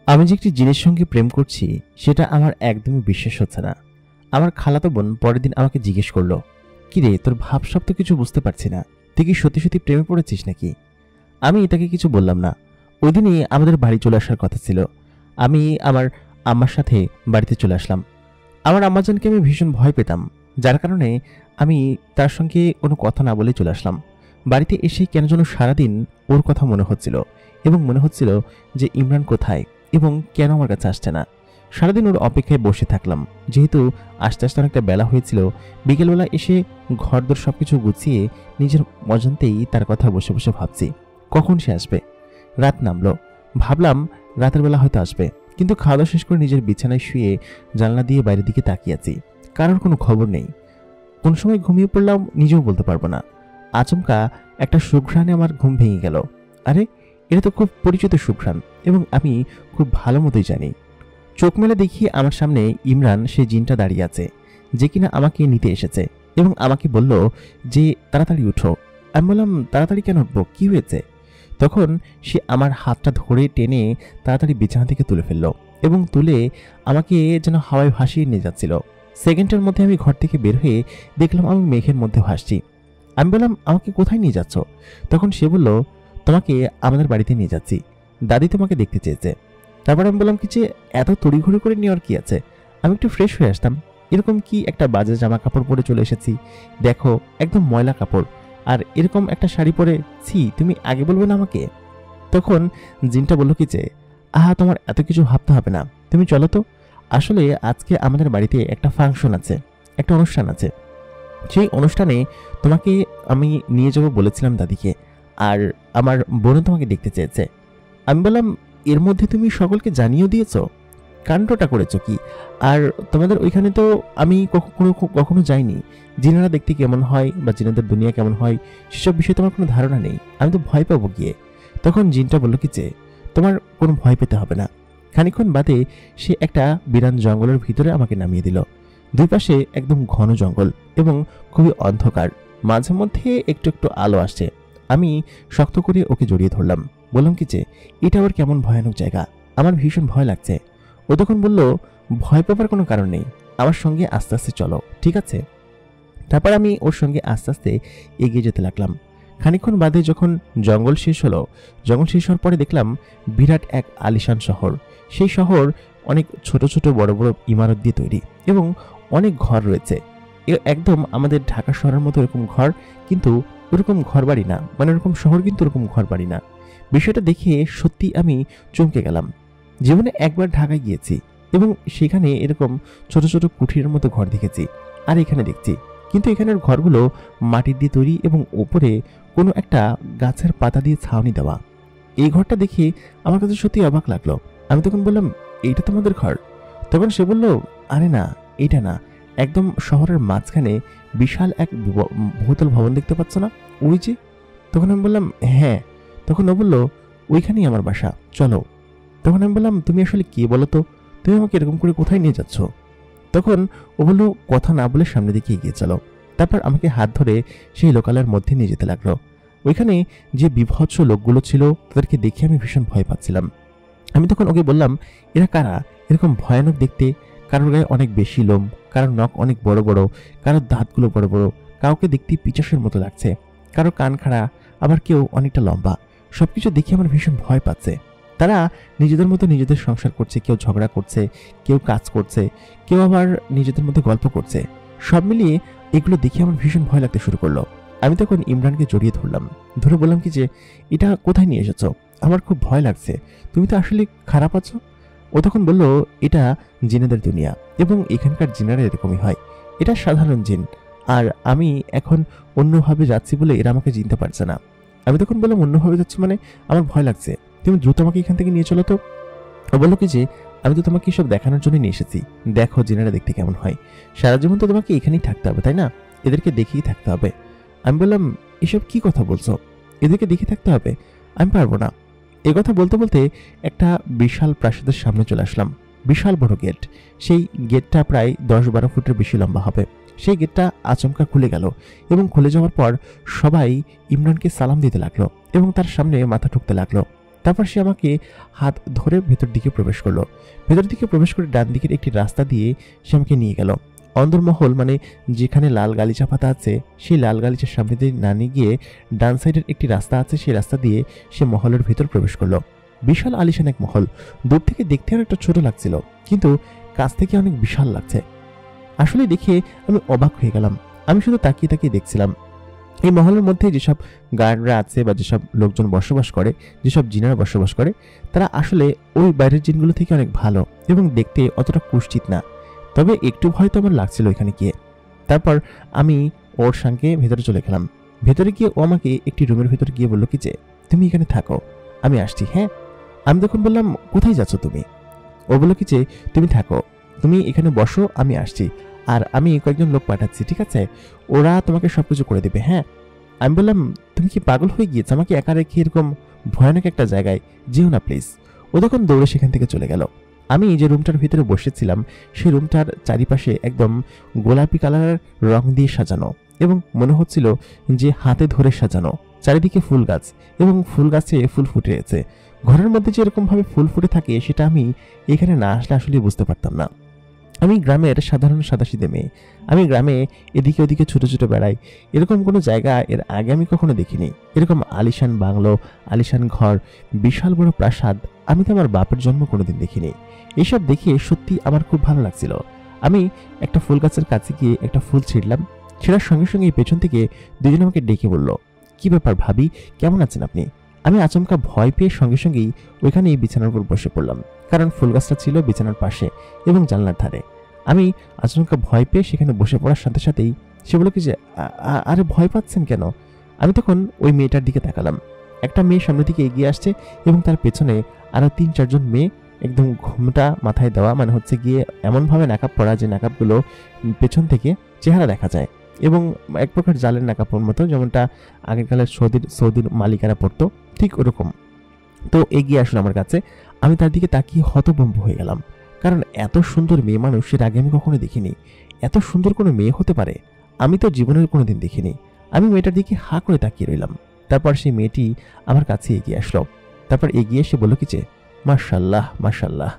আমি যে একটি জিনের সঙ্গে প্রেম করছি সেটা আমার একদমই বিশ্বাস হচ্ছে না। আমার খালাতো বোন পরের দিন আমাকে জিজ্ঞেস করলো, কিরে তোর ভাবসাব তো কিছু বুঝতে পারছি না, তুই কি সত্যি সত্যি প্রেমে পড়েছিস নাকি? আমি তাকে কিছু বললাম না। ওই দিনই আমাদের বাড়ি চলে আসার কথা ছিল। আমি আমার আম্মার সাথে বাড়িতে চলে আসলাম। আমার আম্মাজানকে আমি ভীষণ ভয় পেতাম, যার কারণে আমি তার সঙ্গে কোনো কথা না বলে চলে আসলাম। বাড়িতে এসে কেন যেন সারাদিন ওর কথা মনে হচ্ছিল এবং মনে হচ্ছিল যে ইমরান কোথায় এবং কেন আমার কাছে আসছে না। সারাদিন ওর অপেক্ষায় বসে থাকলাম। যেহেতু আস্তে আস্তে অনেকটা বেলা হয়েছিল, বিকেলবেলা এসে ঘরদোর সবকিছু গুছিয়ে নিজের অজান্তেই তার কথা বসে বসে ভাবছি কখন সে আসবে। রাত নামলো, ভাবলাম রাতের বেলা হয়তো আসবে, কিন্তু খাওয়া দাওয়া শেষ করে নিজের বিছানায় শুয়ে জানলা দিয়ে বাইরের দিকে তাকিয়ে আছি। কারোর কোনো খবর নেই। কোন সময় ঘুমিয়ে পড়লাম নিজেও বলতে পারবো না। আচমকা একটা সুঘ্রাণে আমার ঘুম ভেঙে গেল। আরে, এটা তো খুব পরিচিত সুঘ্রাণ এবং আমি খুব ভালো মতোই জানি। চোখ মেলে দেখি আমার সামনে ইমরান সেই জিনটা দাঁড়িয়ে আছে, যে কিনা আমাকে নিতে এসেছে এবং আমাকে বলল যে তাড়াতাড়ি উঠো। আমি বললাম তাড়াতাড়ি কেন উঠবো, কি হয়েছে? তখন সে আমার হাতটা ধরে টেনে তাড়াতাড়ি বিছানা থেকে তুলে ফেললো এবং তুলে আমাকে যেন হাওয়ায় ভাসিয়ে নিয়ে যাচ্ছিল। সেকেন্ডের মধ্যে আমি ঘর থেকে বের হয়ে দেখলাম আমি মেঘের মধ্যে ভাসছি। আমি বললাম আমাকে কোথায় নিয়ে যাচ্ছ? তখন সে বলল, তোমাকে আমাদের বাড়িতে নিয়ে যাচ্ছি, দাদি তোমাকে দেখতে চেয়েছে। তারপর আমি বললাম কি যে এত তড়িঘড়ি করে নেওয়ার কি আছে, আমি একটু ফ্রেশ হয়ে আসতাম। এরকম কি একটা বাজে জামা কাপড় পরে চলে এসেছি, দেখো একদম ময়লা কাপড়, আর এরকম একটা শাড়ি পরে, ছি তুমি আগে বলবে না আমাকে? তখন জিনটা বলল কি যে আহা, তোমার এত কিছু ভাবতে হবে না, তুমি চলো তো। আসলে আজকে আমাদের বাড়িতে একটা ফাংশন আছে, একটা অনুষ্ঠান আছে। সেই অনুষ্ঠানে তোমাকে আমি নিয়ে যাবো বলেছিলাম দাদিকে, আর আমার বোনও তোমাকে দেখতে চেয়েছে। আমি বললাম এর মধ্যে তুমি সকলকে জানিয়েও দিয়েছো, কাণ্ডটা করেছো কি? আর তোমাদের ওইখানে তো আমি কখনো যাইনি। জিনেরা দেখতে কেমন হয় বা জিনেদের দুনিয়া কেমন হয় সেসব বিষয়ে তোমার কোনো ধারণা নেই, আমি তো ভয় পাবো গিয়ে। তখন জিনটা বলল কি যে তোমার কোনো ভয় পেতে হবে না। খানিকক্ষণ বাদে সে একটা বিরান জঙ্গলের ভিতরে আমাকে নামিয়ে দিল। দুই পাশে একদম ঘন জঙ্গল এবং খুবই অন্ধকার, মাঝে মধ্যে একটু একটু আলো আসছে। আমি শক্ত করে ওকে জড়িয়ে ধরলাম, বললাম কি যে এটা আবার কেমন ভয়ানক জায়গা, আমার ভীষণ ভয় লাগছে। ও তখন বলল, ভয় পাবার কোনো কারণ নেই, আমার সঙ্গে আস্তে আস্তে চলো, ঠিক আছে? তারপর আমি ওর সঙ্গে আস্তে আস্তে এগিয়ে যেতে লাগলাম। খানিকক্ষণ বাদে যখন জঙ্গল শেষ হলো, জঙ্গল শেষ হওয়ার পরে দেখলাম বিরাট এক আলিশান শহর। সেই শহর অনেক ছোট ছোট বড় বড় ইমারত দিয়ে তৈরি এবং অনেক ঘর রয়েছে। একদম আমাদের ঢাকা শহরের মতো এরকম ঘর, কিন্তু ওরকম ঘর বাড়ি না, মানে ওরকম শহর কিন্তু ওরকম ঘর বাড়ি না। বিষয়টা দেখে সত্যি আমি চমকে গেলাম। জীবনে একবার ঢাকায় গিয়েছি এবং সেখানে এরকম ছোট ছোট কুঠিরের মতো ঘর দেখেছি, আর এখানে দেখছি, কিন্তু এখানের ঘরগুলো মাটির দিয়ে তৈরি এবং ওপরে কোনো একটা গাছের পাতা দিয়ে ছাউনি দেওয়া। এই ঘরটা দেখে আমার কাছে সত্যি অবাক লাগলো। আমি তখন বললাম, এইটা তোমাদের ঘর? তখন সে বলল, আরে না, এটা না, একদম শহরের মাঝখানে বিশাল এক বহুতল ভবন দেখতে পাচ্ছ না, ওই যে। তখন আমি বললাম হ্যাঁ। তখন ও বলল, ওইখানেই আমার বাসা, চলো। তখন আমি বললাম, তুমি আসলে কে বলো তো, তুমি আমাকে এরকম করে কোথায় নিয়ে যাচ্ছ? তখন ও বলল, কথা না বলে সামনে দিকে এগিয়ে চলো। তারপর আমাকে হাত ধরে সেই লোকালয়ের মধ্যে নিয়ে যেতে লাগলো। ওইখানে যে বিভৎস লোকগুলো ছিল তাদেরকে দেখে আমি ভীষণ ভয় পাচ্ছিলাম। আমি তখন ওকে বললাম, এরা কারা, এরকম ভয়ানক দেখতে? কারোর গায়ে অনেক বেশি লোম, কারোর নখ অনেক বড় বড়, কারোর দাঁতগুলো বড় বড়, কাউকে দেখতে পিচাসের মতো লাগছে, কারো কান খাড়া, আবার কেউ অনেকটা লম্বা। সবকিছু দেখে আমার ভীষণ ভয় পাচ্ছে। তারা নিজেদের মতো নিজেদের সংসার করছে, কেউ ঝগড়া করছে, কেউ কাজ করছে, কেউ আবার নিজেদের মধ্যে গল্প করছে। সব মিলিয়ে এগুলো দেখে আমার ভীষণ ভয় লাগতে শুরু করলো। আমি তখন ইমরানকে জড়িয়ে ধরলাম, ধরে বললাম কি যে এটা কোথায় নিয়ে এসেছো, আমার খুব ভয় লাগছে, তুমি তো আসলে খারাপ আছো। ও তখন বলল, এটা জিনেদের দুনিয়া এবং এখানকার জিনেরা এরকমই হয়, এটা সাধারণ জিন, আর আমি এখন অন্যভাবে যাচ্ছি বলে এরা আমাকে চিনতে পারছে না। আমি তখন বললাম, অন্যভাবে যাচ্ছি মানে? আমার ভয় লাগছে, তুমি দ্রুত আমাকে এখান থেকে নিয়ে চলো তো। ও বললো কি যে আমি তো তোমাকে এসব দেখানোর জন্য নিয়ে এসেছি, দেখো জিনেরা দেখতে কেমন হয়, সারা জীবন তো তোমাকে এখানেই থাকতে হবে, তাই না? এদেরকে দেখেই থাকতে হবে। আমি বললাম, এসব কি কথা বলছো, এদেরকে দেখে থাকতে হবে? আমি পারবো না। এ কথা বলতে বলতে একটা বিশাল প্রাসাদের সামনে চলে আসলাম। বিশাল বড় গেট, সেই গেটটা প্রায় 10-12 ফুটের বেশি লম্বা হবে। সেই গেটটা আচমকা খুলে গেল এবং খুলে যাওয়ার পর সবাই ইমরানকে সালাম দিতে লাগলো এবং তার সামনে মাথা ঠুকতে লাগলো। তারপর সে আমাকে হাত ধরে ভেতর দিকে প্রবেশ করলো। ভেতর দিকে প্রবেশ করে ডান দিকের একটি রাস্তা দিয়ে সে আমাকে নিয়ে গেল। অন্দরমহল মানে যেখানে লাল গালিচা পাতা আছে সেই লাল গালিচার সামনে দিয়ে না নিয়ে গিয়ে ডান সাইডের একটি রাস্তা আছে, সেই রাস্তা দিয়ে সে মহলের ভেতর প্রবেশ করলো। বিশাল আলিশান এক মহল। দূর থেকে দেখতে অনেকটা ছোট লাগছিল, কিন্তু কাছ থেকে অনেক বিশাল লাগছে। আসলে দেখে আমি অবাক হয়ে গেলাম। আমি শুধু তাকিয়ে তাকিয়ে দেখছিলাম। এই মহলের মধ্যে যেসব গার্ডরা আছে বা যেসব লোকজন বসবাস করে, যেসব জিনেরা বসবাস করে, তারা আসলে ওই বাইরের জিনগুলো থেকে অনেক ভালো এবং দেখতে অতটা কুৎসিত না। তবে একটু ভয় তো আমার লাগছিল এখানে গিয়ে। তারপর আমি ওর সঙ্গে ভেতরে চলে গেলাম। ভেতরে গিয়ে ও আমাকে একটি রুমের ভেতরে গিয়ে বললো কি যে তুমি এখানে থাকো, আমি আসছি। হ্যাঁ, আমি তখন বললাম কোথায় যাচ্ছ তুমি? ও বললো কি যে তুমি থাকো, তুমি এখানে বসো, আমি আসছি, আর আমি কয়েকজন লোক পাঠাচ্ছি, ঠিক আছে? ওরা তোমাকে সবকিছু করে দেবে। হ্যাঁ। আমি বললাম তুমি কি পাগল হয়ে গিয়েছ? আমাকে একা রেখে এরকম ভয়ানক একটা জায়গায় যেও না প্লিজ। ও তখন দৌড়ে সেখান থেকে চলে গেল। আমি যে রুমটার ভিতরে বসেছিলাম সেই রুমটার চারিপাশে একদম গোলাপি কালারের রং দিয়ে সাজানো এবং মনে হচ্ছিল যে হাতে ধরে সাজানো। চারিদিকে ফুল গাছ এবং ফুল গাছে ফুল ফুটেছে। ঘরের মধ্যে যে এরকম ভাবে ফুল ফুটে থাকে সেটা আমি এখানে না আসলে আসলে বুঝতে পারতাম না। আমি গ্রামের সাধারণ সাদাসিধে মেয়ে। আমি গ্রামে এদিকে ওদিকে ছুটে ছুটে বেড়াই। এরকম কোনো জায়গা এর আগে আমি কখনো দেখিনি। এরকম আলিশান বাংলো, আলিশান ঘর, বিশাল বড় প্রাসাদ আমি তো আমার বাপের জন্ম কোনোদিন দেখিনি। এইসব দেখে সত্যি আমার খুব ভালো লাগছিল। আমি একটা ফুল গাছের কাছে গিয়ে একটা ফুল ছিঁড়লাম। ছেঁড়ার সঙ্গে সঙ্গে পেছন থেকে দুজন আমাকে ডেকে বলল, কি ব্যাপার ভাবি, কেমন আছেন আপনি? আমি আচমকা ভয় পেয়ে সঙ্গে সঙ্গেই ওইখানে বিছানার উপর বসে পড়লাম, কারণ ফুল গাছটা ছিল বিছানার পাশে এবং জানলার ধারে। আমি আচমকা ভয় পেয়ে সেখানে বসে পড়ার সাথে সাথেই সে বলল কি যে আরে ভয় পাচ্ছেন কেন? আমি তখন ওই মেয়েটার দিকে তাকালাম। একটা মেয়ে সামনের দিকে এগিয়ে আসছে এবং তার পেছনে আরো 3-4 জন মেয়ে, একদম ঘোমটা মাথায় দেওয়া, মানে হচ্ছে গিয়ে এমনভাবে নাকাব পরা যে নাকাবগুলো পেছন থেকে চেহারা দেখা যায় এবং এক প্রকার জালের নাকাবের মতো, যেমনটা আগেকালের সৌদির মালিকারা পরতো, ঠিক ওরকম। তো এগিয়ে আসলো আমার কাছে। আমি তার দিকে তাকিয়ে হতভম্ব হয়ে গেলাম, কারণ এত সুন্দর মেয়ে মানুষের আগে আমি কখনো দেখিনি। এত সুন্দর কোনো মেয়ে হতে পারে আমি তো জীবনের কোনোদিন দেখিনি। আমি মেয়েটার দিকে হা করে তাকিয়ে রইলাম। তারপর সেই মেয়েটি আমার কাছে এগিয়ে আসলো। তারপর এগিয়ে এসে বলল কি যে মাশাআল্লাহ মাশাআল্লাহ,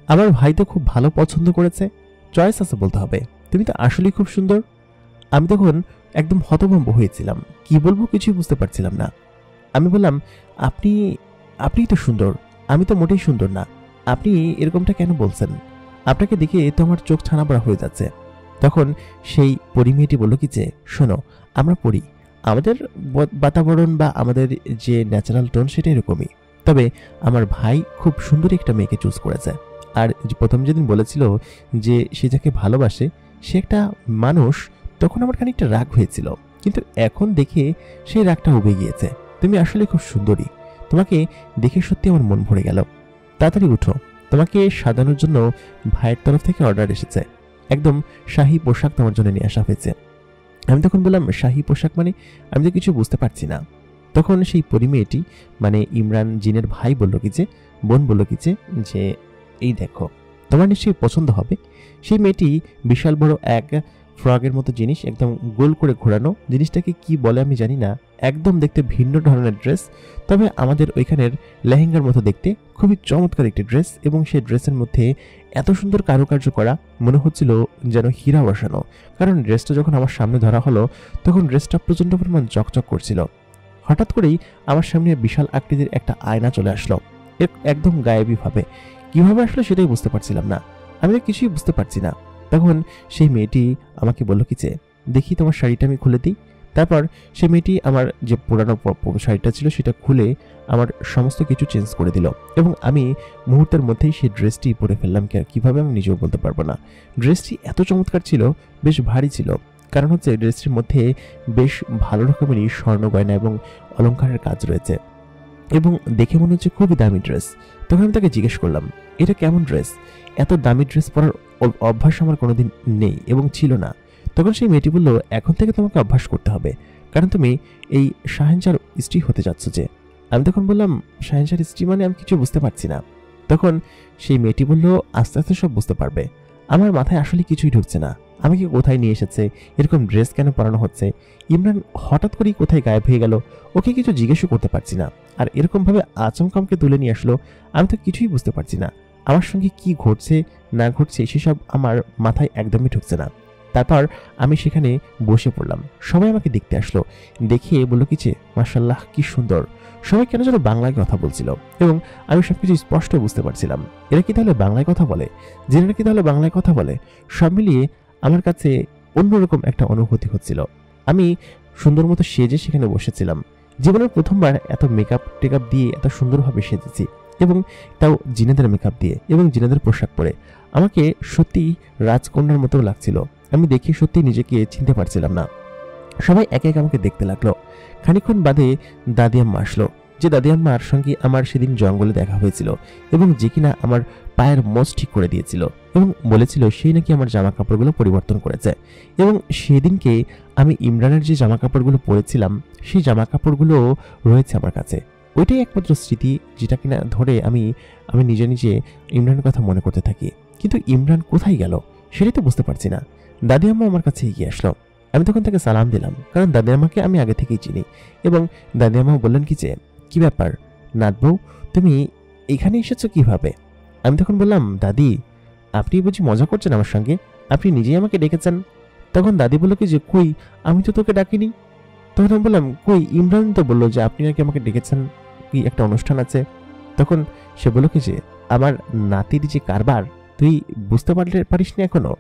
আমার ভাই তো খুব ভালো পছন্দ করেছে, চয়েস আছে বলতে হবে, তুমি তো আসলেই খুব সুন্দর। আমি তখন একদম হতভম্ব হয়েছিলাম, কি বলবো কিছুই বুঝতে পারছিলাম না। আমি বললাম আপনিই তো সুন্দর, আমি তো মোটেই সুন্দর না, আপনি এরকমটা কেন বলছেন? আপনাকে দেখে তো আমার চোখ ছানাবড়া হয়ে যাচ্ছে। তখন সেই পরী মেয়েটি বলল কি যে শোনো, আমরা পড়ি, আমাদের বাতাবরণ বা আমাদের যে ন্যাচারাল টোন সেটা এরকমই, তবে আমার ভাই খুব সুন্দর একটা মেয়েকে চুজ করেছে। আর প্রথম যেদিন বলেছিল যে সে যাকে ভালোবাসে সে একটা মানুষ, তখন আমার খানিকটা রাগ হয়েছিল, কিন্তু এখন দেখে সেই রাগটা উবে গিয়েছে। তুমি আসলে খুব সুন্দরী, তোমাকে দেখে সত্যি আমার মন ভরে গেল। তাড়াতাড়ি উঠো, তোমাকে সাজানোর জন্য ভাইয়ের তরফ থেকে অর্ডার এসেছে, একদম শাহী পোশাক তোমার জন্য নিয়ে আসা হয়েছে। আমি তখন বললাম শাহী পোশাক মানে? আমি তো কিছু বুঝতে পারছি না। তখন সেই পরী মেয়েটি মানে ইমরান জিনের ভাই বলল কি যে বোন বলল কি যে এই দেখো, তোমার নিশ্চয়ই পছন্দ হবে। সেই মেয়েটি বিশাল বড় এক ফ্রগের মতো জিনিস, একদম গোল করে ঘোরানো, জিনিসটাকে কি বলে আমি জানি না, একদম দেখতে ভিন্ন ধরনের ড্রেস, তবে আমাদের ওইখানের লেহেঙ্গার মতো দেখতে, খুবই চমৎকার একটি ড্রেস। এবং সেই ড্রেসের মধ্যে এত সুন্দর কারুকার্য করা, মনে হচ্ছিল যেন হীরা বসানো। কারণ ড্রেসটা যখন আমার সামনে ধরা হলো তখন ড্রেসটা প্রচণ্ড পরিমাণ চকচক করছিল। হঠাৎ করেই আমার সামনে বিশাল আকৃতির একটা আয়না চলে আসলো, একদম গায়েবী ভাবে। কিভাবে আসলে সেটাই বুঝতে পারছিলাম না, আমি তো কিছুই বুঝতে পারছি না। তখন সেই মেয়েটি আমাকে বলল কি যে দেখি তোমার শাড়িটা আমি খুলে দিই। তারপর সেই মেয়েটি আমার যে পুরানো শাড়িটা ছিল সেটা খুলে আমার সমস্ত কিছু চেঞ্জ করে দিল এবং আমি মুহূর্তের মধ্যেই সেই ড্রেসটি পরে ফেললাম। কিভাবে আমি নিজেও বলতে পারবো না। ড্রেসটি এত চমৎকার ছিল, বেশ ভারী ছিল, কারণ হচ্ছে ড্রেসটির মধ্যে বেশ ভালো রকমেরই স্বর্ণ গয়না এবং অলংকারের কাজ রয়েছে এবং দেখে মনে হচ্ছে খুবই দামি ড্রেস। তখন আমি তাকে জিজ্ঞেস করলাম এটা কেমন ড্রেস? এত দামি ড্রেস পরার অভ্যাস আমার কোনোদিন নেই এবং ছিল না। তখন সেই মেয়েটি বলল এখন থেকে তোমাকে অভ্যাস করতে হবে, কারণ তুমি এই শাহেনশার স্ত্রী হতে যাচ্ছ যে। আমি তখন বললাম শাহেনশার স্ত্রী মানে? আমি কিছু বুঝতে পারছি না। তখন সেই মেয়েটি বলল আস্তে আস্তে সব বুঝতে পারবে, আমার মাথায় আসলে কিছুই ঢুকছে না। আমাকে কোথায় নিয়ে এসেছে, এরকম ড্রেস কেন পরানো হচ্ছে, ইমরান হঠাৎ করেই কোথায় গায়েব হয়ে গেল, ওকে কিছু জিজ্ঞেসও করতে পারছি না। আর এরকমভাবে আচমকা আমাকে তুলে নিয়ে আসলো, আমি তো কিছুই বুঝতে পারছি না। আমার সঙ্গে কি ঘটছে না ঘটছে সেসব আমার মাথায় একদমই ঢুকছে না। তারপর আমি সেখানে বসে পড়লাম। সবাই আমাকে দেখতে আসলো, দেখে বলল কি যে মাশাআল্লাহ কি সুন্দর। সবাই কেন যেন বাংলায় কথা বলছিল এবং আমি সবকিছু স্পষ্ট বুঝতে পারছিলাম। এরা কি তাহলে বাংলায় কথা বলে, জেনেরা কি তাহলে বাংলায় কথা বলে? সব মিলিয়ে আমার কাছে অন্যরকম একটা অনুভূতি হচ্ছিল। আমি সুন্দর মতো সেজে সেখানে বসেছিলাম। জীবনের প্রথমবার এত মেকআপ টেকআপ দিয়ে এত সুন্দরভাবে সেজেছি, এবং তাও জিনেদের মেকআপ দিয়ে এবং জিনেদের পোশাক পরে আমাকে সত্যি রাজকন্যার মতো লাগছিল। আমি দেখে সত্যি নিজেকে চিনতে পারছিলাম না। সবাই একে একে আমাকে দেখতে লাগলো। খানিকক্ষণ বাদে দাদি আম্মা আসলো, যে দাদি আম্মার সঙ্গে আমার সেদিন জঙ্গলে দেখা হয়েছিল এবং যে কিনা আমার পায়ের মোজ ঠিক করে দিয়েছিল এবং বলেছিল সেই নাকি আমার জামা কাপড়গুলো পরিবর্তন করেছে। এবং সেদিনকে আমি ইমরানের যে জামা কাপড়গুলো পরেছিলাম সেই জামা কাপড়গুলো রয়েছে আমার কাছে। ওইটাই একমাত্র স্মৃতি যেটা কিনা ধরে আমি নিজে নিজে ইমরানের কথা মনে করতে থাকি। কিন্তু ইমরান কোথায় গেল সেটাই তো বুঝতে পারছি না। দাদি আম্মা আমার কাছে এগিয়ে আসলো। আমি তখন তাকে সালাম দিলাম, কারণ দাদি আম্মাকে আমি আগে থেকেই চিনি। এবং দাদি আম্মা বললেন কি যে কি ব্যাপার নাত বউ, তুমি এখানে এসেছো কিভাবে? আমি তখন বললাম, দাদি আপনি বুঝি মজা করছেন আমার সঙ্গে, আপনি নিজেই আমাকে ডেকেছেন। তখন দাদি বলল কি যে কই, আমি তো তোকে ডাকিনি। তখন আমি বললাম, কই ইমরান তো বললো যে আপনি নাকি আমাকে ডেকেছেন, কি একটা অনুষ্ঠান আছে। তখন সে বলল কি যে আমার নাতির যে কারবার তুই বুঝতে পারিস না এখনো।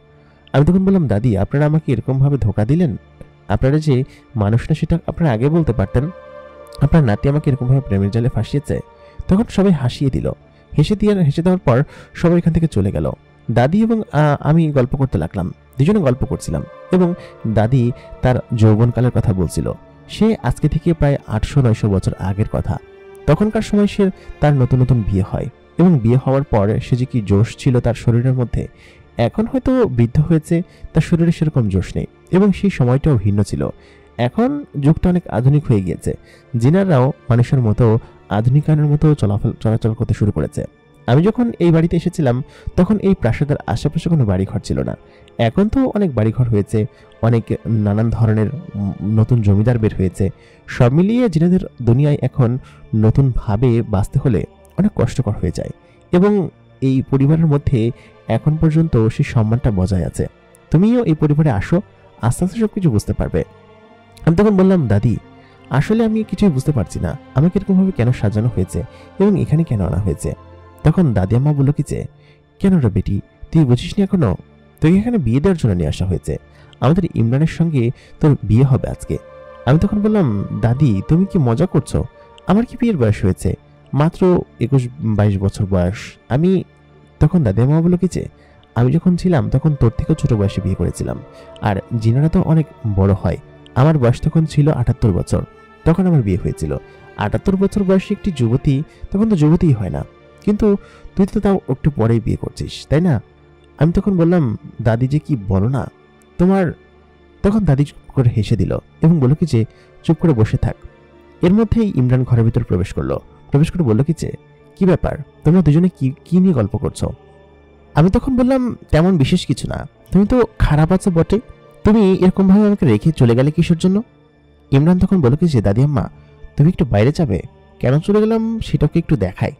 আমি তখন বললাম, দাদি আপনারা আমাকে এরকমভাবে ধোকা দিলেন, আপনারা যে মানুষ না সেটা আপনারা আগে বলতে পারতেন। আপনার নাতি আমাকে এরকমভাবে প্রেমের জালে ফাঁসিয়েছে। তখন সবাই হাসিয়ে দিল। হেসে দেওয়ার পর সবাই এখান থেকে চলে গেল। দাদি এবং আমি গল্প করতে লাগলাম, দুজনে গল্প করছিলাম এবং দাদি তার যৌবনকালের কথা বলছিল। সে আজকে থেকে প্রায় 800-900 বছর আগের কথা। তখনকার সময় সে তার নতুন নতুন বিয়ে হয় এবং বিয়ে হওয়ার পর সে যে কি জোশ ছিল তার শরীরের মধ্যে, এখন হয়তো বৃদ্ধ হয়েছে, তার শরীরে সেরকম জোশ নেই এবং সেই সময়টাও ভিন্ন ছিল। এখন যুগটা অনেক আধুনিক হয়ে গিয়েছে, জিনাররাও মানুষের মতো আধুনিকায়নের মতো চলাচল করতে শুরু করেছে। আমি যখন এই বাড়িতে এসেছিলাম তখন এই প্রাসাদের আশেপাশে কোনো বাড়িঘর ছিল না। এখন তো অনেক বাড়িঘর হয়েছে, অনেক নানান ধরনের নতুন জমিদার বের হয়েছে। সব মিলিয়ে জিনাদের দুনিয়ায় এখন নতুনভাবে বাঁচতে হলে অনেক কষ্টকর হয়ে যায় এবং এই পরিবারের মধ্যে এখন পর্যন্ত সেই সম্মানটা বজায় আছে। তুমিও এই পরিবারে আসো, আস্তে আস্তে সব কিছু বুঝতে পারবে। আমি তখন বললাম, দাদি আসলে আমি কিছুই বুঝতে পারছি না, আমাকে এরকমভাবে কেন সাজানো হয়েছে এবং এখানে কেন আনা হয়েছে। তখন দাদি আম্মা বলল কি যে কেন রে বেটি, তুই বুঝিস নি এখনো? তোকে এখানে বিয়ে দেওয়ার জন্য নিয়ে আসা হয়েছে, আমাদের ইমরানের সঙ্গে তোর বিয়ে হবে আজকে। আমি তখন বললাম, দাদি তুমি কি মজা করছো? আমার কি বিয়ের বয়স হয়েছে? মাত্র 21-22 বছর বয়স। আমি তখন দাদি আম্মা বলল কি যে আমি যখন ছিলাম তখন তোর থেকেও ছোট বয়সে বিয়ে করেছিলাম, আর জিনারা তো অনেক বড় হয়। আমার বয়স তখন ছিল 78 বছর, তখন আমার বিয়ে হয়েছিল। 78 বছর বয়সী একটি যুবতী তখন তো যুবতীই হয় না, কিন্তু তুই তো তাও একটু পরেই বিয়ে করছিস, তাই না? আমি তখন বললাম, দাদি যে কি বলো না তোমার। তখন দাদি চুপ করে হেসে দিল এবং বলল কি যে চুপ করে বসে থাক। এর মধ্যেই ইমরান ঘরের ভিতর প্রবেশ করে বলল কি যে কি ব্যাপার, তোমরা দুজনে কি নিয়ে গল্প করছো? আমি তখন বললাম, তেমন বিশেষ কিছু না, তুমি তো খারাপ আছো বটে, তুমি এরকম ভাবে আমাকে রেখে চলে গেলে কিসের জন্য? ইমরান তখন বলল কি যে দাদি আম্মা তুমি একটু বাইরে যাবে, কেন চলে গেলাম সেটাকে একটু দেখাই।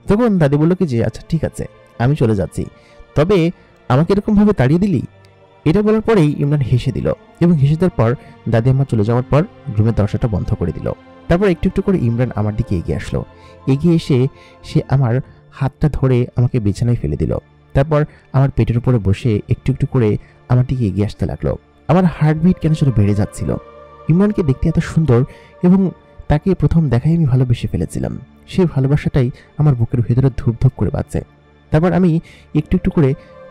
তখন দাদি বলল কি যে আচ্ছা ঠিক আছে আমি চলে যাচ্ছি, তবে আমাকে এরকম ভাবে তাড়িয়ে দিলি। এটা বলার পরেই ইমরান হেসে দিল এবং হেসে দেওয়ার পর দাদি আম্মা চলে যাওয়ার পর রুমের দরজাটা বন্ধ করে দিল। তারপর একটু একটু করে ইমরান আমার দিকে এগিয়ে আসলো। এগিয়ে এসে সে আমার হাতটা ধরে আমাকে বিছানায় ফেলে দিল। তারপর আমার পেটের উপরে বসে একটু একটু করে আমার দিকে এগিয়ে আসতে লাগলো। আমার হার্টবিট কেন সেটা বেড়ে যাচ্ছিল। ইমরানকে দেখতে এত সুন্দর এবং তাকে প্রথম দেখাই আমি ভালোবেসে ফেলেছিলাম। সেই ভালোবাসাটাই আমার বুকের ভেতরে ধূপ ধূপ করে বাজছে। তারপর আমি একটু একটু করে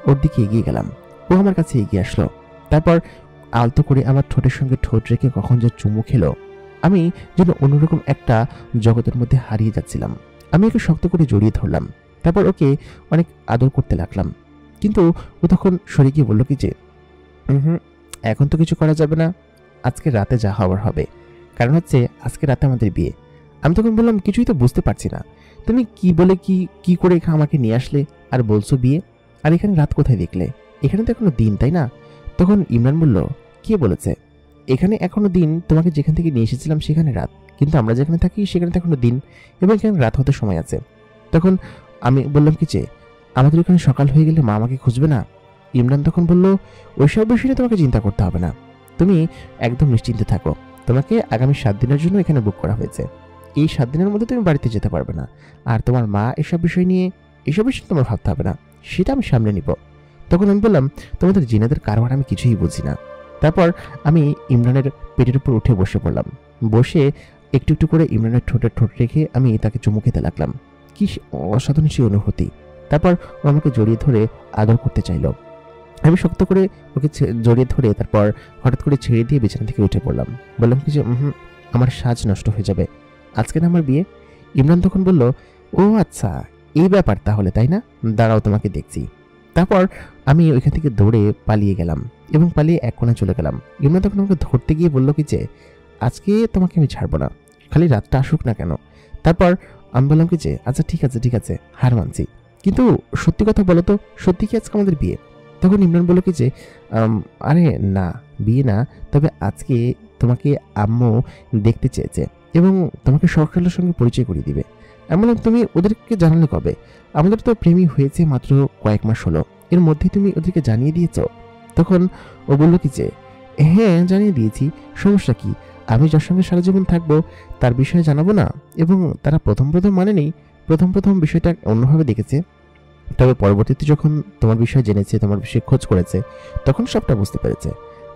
ওর দিকে এগিয়ে গেলাম, ও আমার কাছে এগিয়ে আসলো। তারপর আলতো করে আমার ঠোঁটের সঙ্গে ঠোঁট রেখে কখন যে চুমু খেলো, আমি যেন অন্যরকম একটা জগতের মধ্যে হারিয়ে যাচ্ছিলাম। আমি ওকে শক্ত করে জড়িয়ে ধরলাম, তারপর ওকে অনেক আদর করতে লাগলাম। কিন্তু ও তখন সরে গিয়ে বলল কি যে এখন তো কিছু করা যাবে না, আজকে রাতে যা হওয়ার হবে, কারণ হচ্ছে আজকে রাতে আমাদের বিয়ে। আমি তখন বললাম, কিছুই তো বুঝতে পারছি না, তুমি কি বলে কি করে আমাকে নিয়ে আসলে আর বলছো বিয়ে, আর এখানে রাত কোথায় দেখলে? এখানে তো এখনো দিন, তাই না? তখন ইমরান বলল, কে বলেছে? এখানে এখনো দিন, তোমাকে যেখান থেকে নিয়ে এসেছিলাম সেখানে রাত, কিন্তু আমরা যেখানে থাকি সেখানে তো এখনো দিন এবং এখানে রাত হতে সময় আছে। তখন আমি বললাম কি যে, আমাদের এখানে সকাল হয়ে গেলে মা আমাকে খুঁজবে না? ইমরান তখন বলল, ওইসব বিষয়ে তোমাকে চিন্তা করতে হবে না, তুমি একদম নিশ্চিন্তে থাকো। তোমাকে আগামী 7 দিনের জন্য এখানে বুক করা হয়েছে। এই 7 দিনের মধ্যে তুমি বাড়িতে যেতে পারবে না। আর তোমার মা এসব বিষয় তোমার ভাবতে হবে না, সেটা আমি সামলে নিব। তখন আমি বললাম, তোমাদের জিনেদের কারবার আমি কিছুই বুঝি না। তারপর আমি ইমরানের পেটের উপর উঠে বসে পড়লাম। বসে একটু একটু করে ইমরানের ঠোঁট রেখে আমি তাকে চুমু খেতে লাগলাম। কি অসাধারণ সেই অনুভূতি! তারপর ও আমাকে জড়িয়ে ধরে আদর করতে চাইল। আমি শক্ত করে ওকে জড়িয়ে ধরে তারপর হঠাৎ করে ছেড়ে দিয়ে বিছানা থেকে উঠে পড়লাম। বললাম কি যে, আমার সাজ নষ্ট হয়ে যাবে, আজকে না আমার বিয়ে। ইমরান তখন বলল, ও আচ্ছা, এই ব্যাপার তাহলে, তাই না? দাঁড়াও, তোমাকে দেখছি। তারপর আমি ওইখান থেকে দৌড়ে পালিয়ে গেলাম এবং পালিয়ে এক কোণে চলে গেলাম। ইমরান তখন আমাকে ধরতে গিয়ে বলল কি যে, আজকে তোমাকে আমি ছাড়বো না, খালি রাতটা আসুক না কেন। তারপর আমি বললাম কি যে, আচ্ছা ঠিক আছে, হার মানছি, কিন্তু সত্যি কথা বলো তো, সত্যি কি আজকে আমাদের বিয়ে? তখন ইমরান বলল কি যে, আরে না, বিয়ে না, তবে আজকে তোমাকে আম্মু দেখতে চেয়েছে এবং তোমাকে সরকারের সঙ্গে পরিচয় করিয়ে দিবে। এমন তুমি ওদেরকে জানালে কবে? আমাদের তো প্রেমী হয়েছে মাত্র কয়েক মাস হলো, এর মধ্যেই তুমি ওদেরকে জানিয়ে দিয়েছ? তখন ও বলল কি যে, হ্যাঁ জানিয়ে দিয়েছি, সমস্যা কি? আমি যার সঙ্গে সারা জীবন থাকবো তার বিষয়ে জানাবো না? এবং তারা প্রথম মানেনি, প্রথম বিষয়টা অন্যভাবে দেখেছে, তবে পরবর্তীতে যখন তোমার বিষয়ে জেনেছে, তোমার বিষয়ে খোঁজ করেছে, তখন সবটা বুঝতে পেরেছে।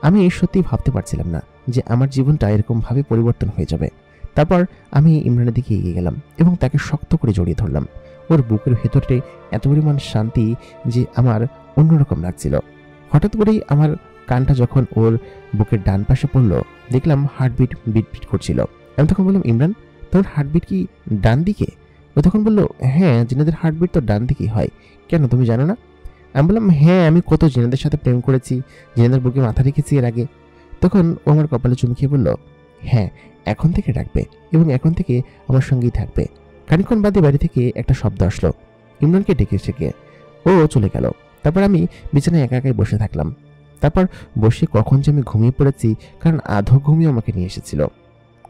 আমি সত্যি ভাবতে পারছিলাম না যে আমার জীবনটা এরকমভাবে পরিবর্তন হয়ে যাবে। তারপর আমি ইমরানের দিকে এগিয়ে গেলাম এবং তাকে শক্ত করে জড়িয়ে ধরলাম। ওর বুকের ভেতরে এত পরিমাণ শান্তি যে আমার অন্যরকম লাগছিল। হঠাৎ করেই আমার কানটা যখন ওর বুকের ডান পাশে পড়লো, দেখলাম হার্টবিট বিট করছিল। আমি তখন বললাম, ইমরান, তোর হার্টবিট কি ডান দিকে? ও তখন বলল, হ্যাঁ, জিনেদের হার্টবিট তো ডান দিকেই হয়, কেন তুমি জানো না? আমি বললাম, হ্যাঁ, আমি কত জিনেদের সাথে প্রেম করেছি, জিনেদের বুকে মাথা রেখেছি এর আগে। তখন ও আমার কপালে চুমু খেয়ে বলল, হ্যাঁ, এখন থেকে রাখবে এবং এখন থেকে আমার সঙ্গেই থাকবে। খানিকক্ষণ বাদে বাড়ি থেকে একটা শব্দ আসলো, ইমরানকে ডেকে এসে ও চলে গেল। তারপর আমি বিছানায় একা একাই বসে থাকলাম। তারপর বসে কখন যে আমি ঘুমিয়ে পড়েছি, কারণ আধো ঘুমিয়ে আমাকে নিয়ে এসেছিল।